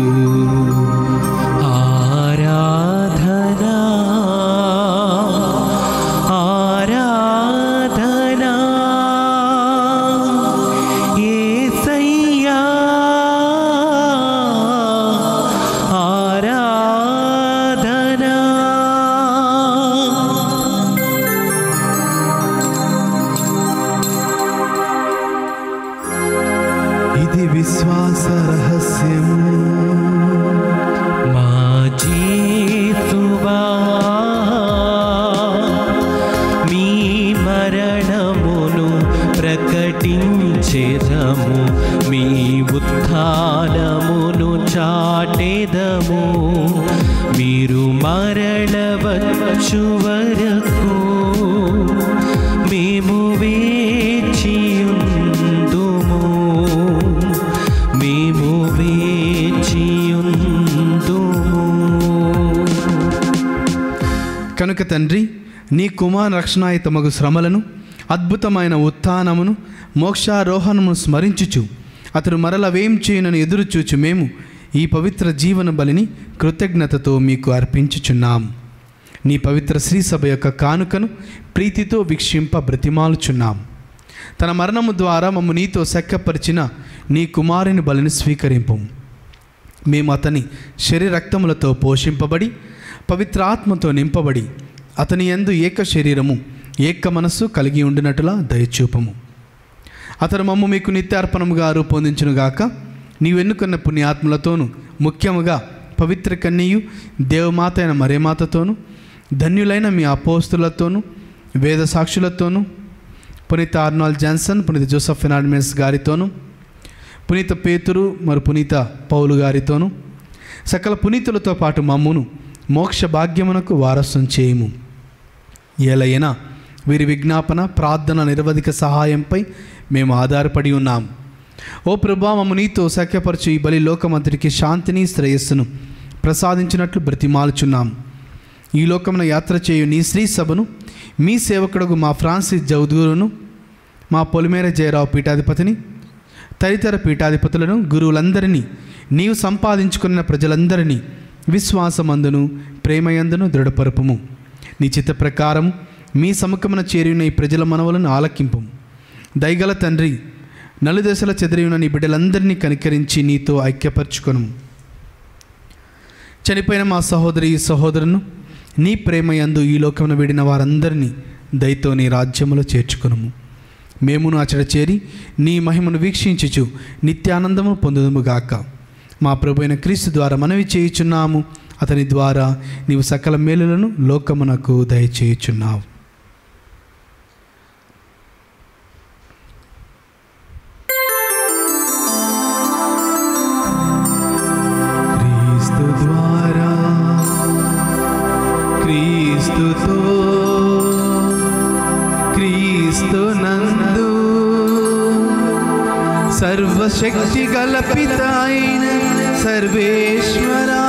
ఆరాధనా ఆరాధనా యేసయ్యా ఆరాధనా. ఇది విశ్వాస రహస్యము. మా జీసువా మీ మరణమును ప్రకటించెదము, మీ ఉత్థానమును చాటెదము. మీరు మరలవచ్చు వరకు మేము వేచియుందుము, మేము వేచియుందుము. కనుక తండ్రి, నీ కుమార రక్షణాయుతమగు శ్రమలను, అద్భుతమైన ఉత్థానమును, మోక్షారోహణమును స్మరించుచు అతడు మరల వేం చేయనని ఎదురుచూచు మేము ఈ పవిత్ర జీవన బలిని కృతజ్ఞతతో మీకు అర్పించుచున్నాము. నీ పవిత్ర శ్రీసభ యొక్క కానుకను ప్రీతితో వీక్షింప బ్రతిమాలుచున్నాము. తన మరణము ద్వారా మమ్ము నీతో సెక్కపరిచిన నీ కుమారుని బలిని స్వీకరింపు. మేము అతని శరీర రక్తములతో పోషింపబడి పవిత్ర ఆత్మతో నింపబడి అతని యందు ఏక శరీరము ఏక మనస్సు కలిగి ఉండినట్లుగా దయచూపము. అతను మమ్ము మీకు నిత్యార్పణముగా రూపొందించునుగాక. నీవెన్నుకున్న పుణ్యాత్ములతోనూ ముఖ్యముగా పవిత్ర కన్యయు దేవమాత అయిన మరేమాతతోనూ ధన్యులైన మీ అపోస్తులతోనూ వేద సాక్షులతోనూ, పునీత ఆర్నాల్డ్ జాన్సన్, పునీత జోసెఫ్ ఫెర్నాండెస్ గారితోనూ, పునీత పేతురు మరియు పునీత పౌలు గారితోనూ, సకల పునీతులతో పాటు మమ్మును మోక్ష భాగ్యమునకు వారసుం చేయుము. ఏలైనా వీరి విజ్ఞాపన, ప్రార్థన, నిరవధిక సహాయంపై మేము ఆధారపడి ఉన్నాము. ఓ ప్రభా, మమ్ము నీతో సఖ్యపరచు ఈ బలి లోకమంతటికి శాంతిని, శ్రేయస్సును ప్రసాదించినట్లు బ్రతిమాలుచున్నాము. ఈ లోకమున యాత్ర చేయు నీ శ్రీ సభను, మీ సేవకుడుగు మా ఫ్రాన్సిస్ జౌదూరును, మా పొలిమేర జయరావు పీఠాధిపతిని, తదితర పీఠాధిపతులను, గురువులందరినీ, నీవు సంపాదించుకున్న ప్రజలందరినీ విశ్వాసమందును, ప్రేమయందును దృఢపరుపుము. నీ చిత్త ప్రకారము మీ సముఖమున చేరిన ఈ ప్రజల మనవులను ఆలకింపుము. దయగల తండ్రి, నలుదశల చెదిరి ఉన్న నీ బిడ్డలందరినీ కనికరించి నీతో ఐక్యపరచుకొనుము. చనిపోయిన మా సహోదరి సహోదరును నీ ప్రేమయందు ఈ లోకమున వీడిన వారందరినీ దయతో నీ రాజ్యములో చేర్చుకొనుము. మేమును అచట చేరి నీ మహిమను వీక్షించుచు నిత్యానందము పొందుదుముగాక. మా ప్రభు అయిన క్రీస్తు ద్వారా మనవి చేయుచున్నాము. అతని ద్వారా నీవు సకల మేలులను లోకమునకు దయచేయుచున్నావు. క్రీస్తు ద్వారా, క్రీస్తుతో, క్రీస్తు నందు సర్వశక్తి గల పిత అయిన సర్వేశ్వరా,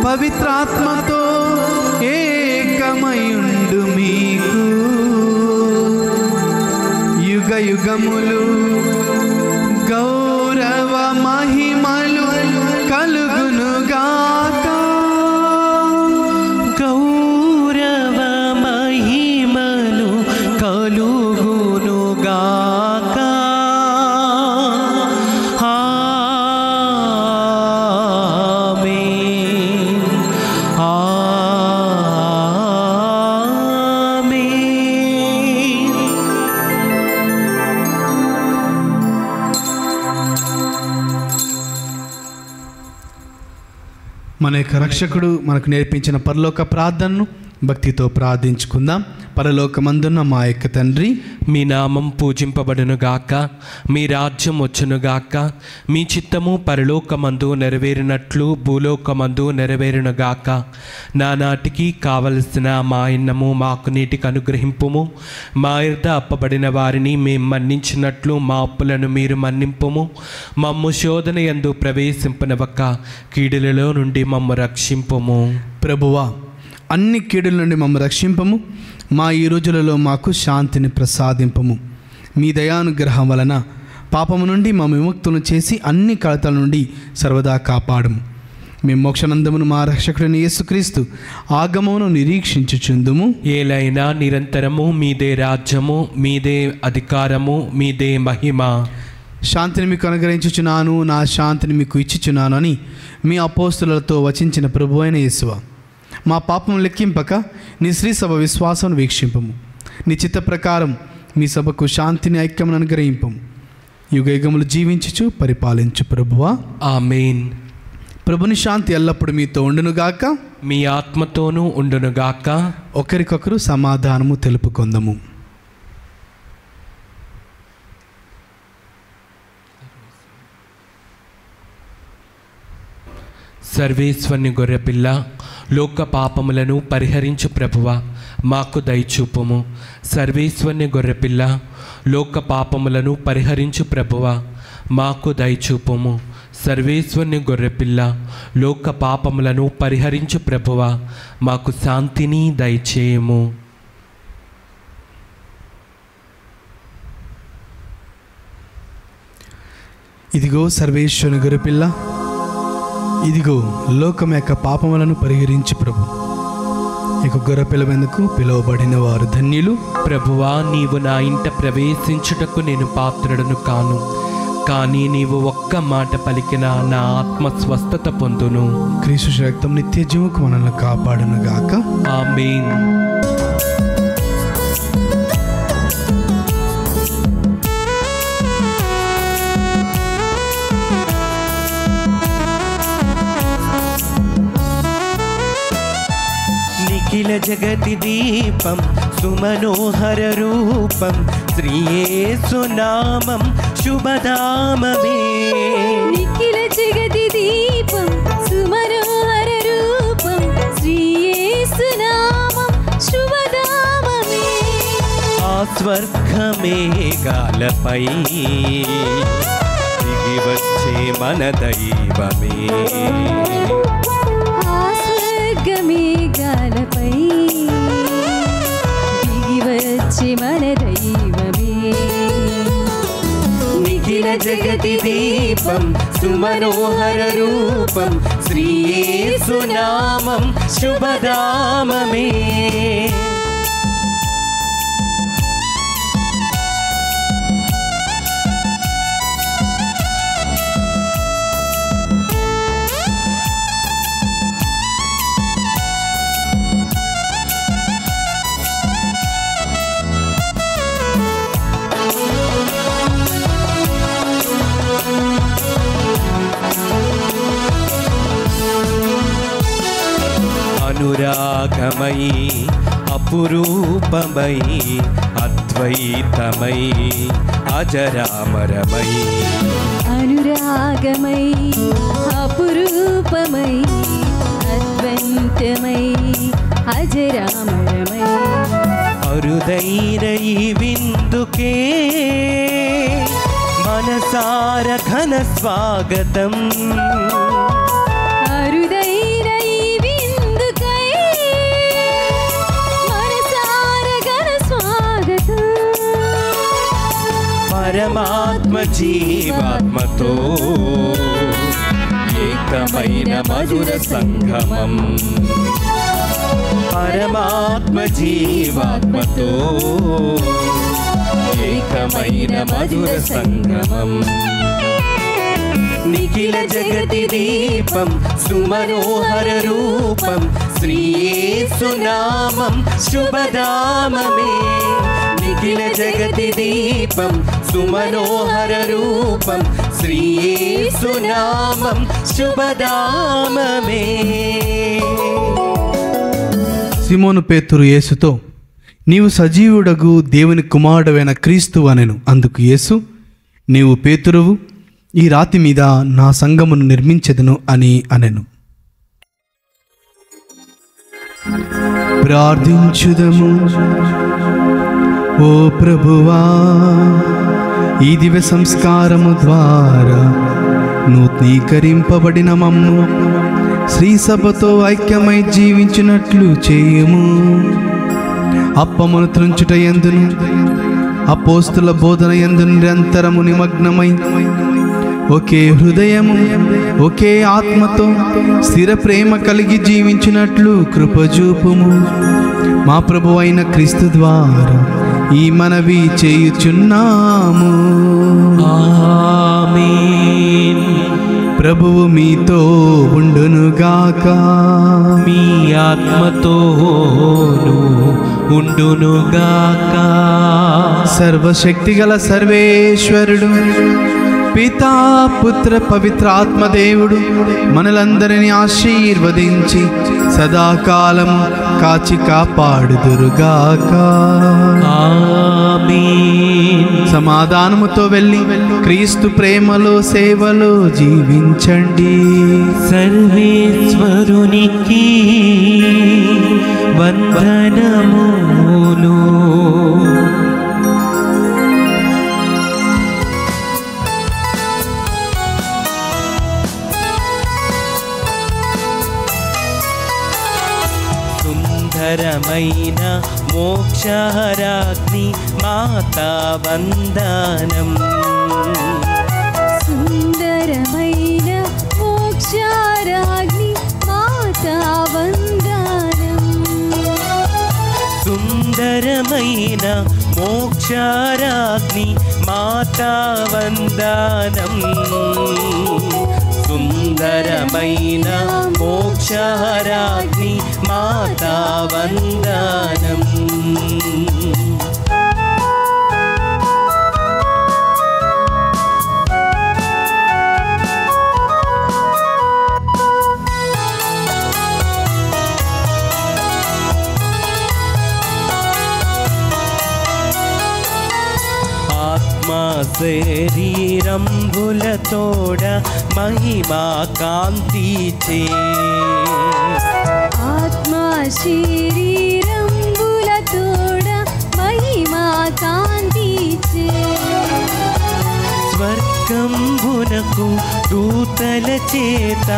పవిత్రాత్మతో ఏకమయుండు మీకు యుగ యుగములు గౌరవ మహిమలు కలుగునుగాక. గౌరవ మహిమలు కలుగునుగాక. ఆమేన్. ఆమేన్. మన యొక్క రక్షకుడు మనకు నేర్పించిన పరలోక ప్రార్థనను భక్తితో ప్రార్థించుకుందాం. పరలోకమందున్న మా యొక్క తండ్రి, మీ నామం పూజింపబడునుగాక, మీ రాజ్యం వచ్చునుగాక, మీ చిత్తము పరలోకమందు నెరవేరినట్లు భూలోకమందు నెరవేరునుగాక. నానాటికి కావలసిన మా అన్నము మాకు నీటికి అనుగ్రహింపుము. మా యొద్ద అప్పబడిన వారిని మేము మన్నించినట్లు మా అప్పులను మీరు మన్నింపుము. మమ్ము శోధన యందు ప్రవేశింపనివ్వక కీడులలో నుండి మమ్ము రక్షింపుము. ప్రభువా, అన్ని కీడుల నుండి మమ్మ రక్షింపము. మా ఈ రోజులలో మాకు శాంతిని ప్రసాదింపము. మీ దయానుగ్రహం వలన పాపము నుండి మా విముక్తులను చేసి అన్ని కలతల నుండి సర్వదా కాపాడము. మేము మోక్షనందమును మా రక్షకుడైన యేసుక్రీస్తు ఆగమమును నిరీక్షించుచుందుము. ఏలైనా నిరంతరము మీదే రాజ్యము, మీదే అధికారము, మీదే మహిమ. శాంతిని మీకు అనుగ్రహించుచున్నాను, నా శాంతిని మీకు ఇచ్చుచున్నాను అని మీ అపోస్తులతో వచించిన ప్రభు అయిన యేసువా, మా పాపం లెక్కింపక నీ శ్రీ సభ విశ్వాసం వీక్షింపము. నీ చిత్త ప్రకారం మీ సభకు శాంతిని, ఐక్యమును అనుగ్రహింపము. యుగ యుగములు జీవించుచు పరిపాలించు ప్రభువా. ఆమేన్. ప్రభుని శాంతి ఎల్లప్పుడు మీతో ఉండునుగాక, మీ ఆత్మతోనూ ఉండునుగాక. ఒకరికొకరు సమాధానము తెలుపుకొందము. సర్వేశ్వరుని గొర్రెపిల్ల, లోక పాపములను పరిహరించు ప్రభువా, మాకు దయచూపుము. సర్వేశ్వరుని గొర్రెపిల్ల, లోక పాపములను పరిహరించు ప్రభువా, మాకు దయచూపుము. సర్వేశ్వరుని గొర్రెపిల్ల, లోక పాపములను పరిహరించు ప్రభువా, మాకు శాంతిని దయచేయము. ఇదిగో సర్వేశ్వరుని గొర్రెపిల్ల, ఇదిగో లోకం యొక్క పాపములను పరిహరించి ప్రభు. ఇక గొర్రెపిల్లవెందుకు పిలువబడిన వారు ధన్యులు. ప్రభువా, నీవు నా ఇంట ప్రవేశించుటకు నేను పాత్రుడను కాను, కానీ నీవు ఒక్క మాట పలికిన నా ఆత్మ స్వస్థత పొందును. క్రీస్తు రక్తం నిత్య జీవకు మనల్ని కాపాడును గాక. ఆమేన్. నిఖిల జగతి దీపం సుమనోహర రూపం శ్రీయేసు నామం శుభధామమే. నిఖిల జగతి దీపం సుమనోహర రూపం శ్రీయేసు నామం శుభధామమే. ఆ స్వర్గమేఘాలపై దిగి వచ్చే మన దైవమే. ఆ స్వర్గమేఘాలపై దిగి వచ్చే మన దైవమే. నిఖిల జగతి దీపం సుమనోహర రూపం శ్రీయేసు నామం శుభధామమే. అనురాగమై అపురూపమై అద్వైతమై అజరామరమై. అనురాగమై అపురూపమై అద్వైతమై అజరామరమై. అరుదైన ఈ విందుకే మనసార ఘన స్వాగతం. అరుదైన ఈ విందుకై మనసార ఘన స్వాగతం. పరమాత్మ జీవాత్మతో ఏకమైన మధుర సంగమం. పరమాత్మ జీవాత్మతో ఏకమైన మధుర సంగమం. నిఖిల జగతి దీపం సుమనోహర రూపం శ్రీయేసు నామం శుభధామమే. నిఖిల జగతి దీపం సుమనోహర రూపం శ్రీయేసు నామం శుభధామమే. సిమోను పేతురు యేసుతో, నీవు సజీవుడగు దేవుని కుమారుడైన క్రీస్తు అనెను. అందుకు యేసు, నీవు పేతురువు, ఈ రాతి మీద నా సంఘమును నిర్మించెదను అని అనెను. ప్రార్థించుదము. ఓ ప్రభువా, ఈ దివ్య సంస్కారము ద్వారా నూతనీకరింపబడిన మమ్ము శ్రీ సభతో ఐక్యమై జీవించినట్లు చేయుము. అప్పమును త్రుంచుట యందును అపోస్తుల బోధన యందు నిరంతరము నిమగ్నమై ఒకే హృదయము ఒకే ఆత్మతో స్థిర ప్రేమ కలిగి జీవించినట్లు కృపజూపుము. మా ప్రభు అయిన క్రీస్తు ద్వారా ఈ మనవి చేయుచున్నాము. ఆమేన్. ప్రభువు మీతో ఉండునుగాక. మీ ఆత్మతోను ఉండునుగాక. సర్వశక్తిగల సర్వేశ్వరుడు పితా పుత్ర పవిత్ర ఆత్మదేవుడు మనలందరినీ ఆశీర్వదించి సదాకాలము కాచి కాపాడుదురుగాక. ఆమేన్. సమాధానముతో వెళ్ళి క్రీస్తు ప్రేమలో సేవలో జీవించండి. సర్వేశ్వరునికి వందనములు. సుందరమైన మోక్షరాగ్ని మాతా వందనం. సుందరమైన మోక్షరాగ్ని మాతా వందనం. సుందరమైన మోక్షరాగ్ని మాతా వందనం. సుందరమైన మోక్షరాగ్ని మాతా వందనం. శరీరంబులతోడ మహిమా కాంతిచే ఆత్మా శరీరంబులతోడ మహిమా కాంతిచే స్వర్గంబునకు దూతల చేత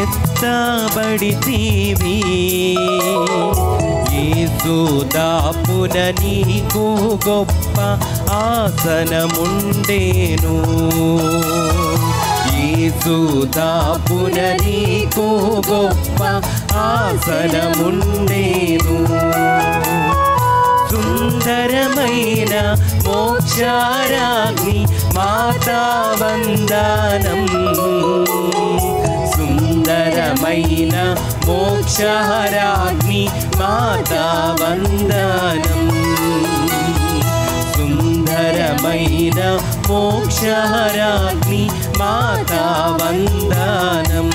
ఎత్తబడితీవి యేసుదాపున నీకు గొప్ప ఆసనముండేను యేసుదాపున నీకు గొప్ప ఆసనముండేను సుందరమైన మోక్షారాగ్ని మాతా వందనం సుందరమైన మోక్షారాగ్ని మాతా వందనం సుందరమైన మోక్షారాగ్ని మాతా వందనం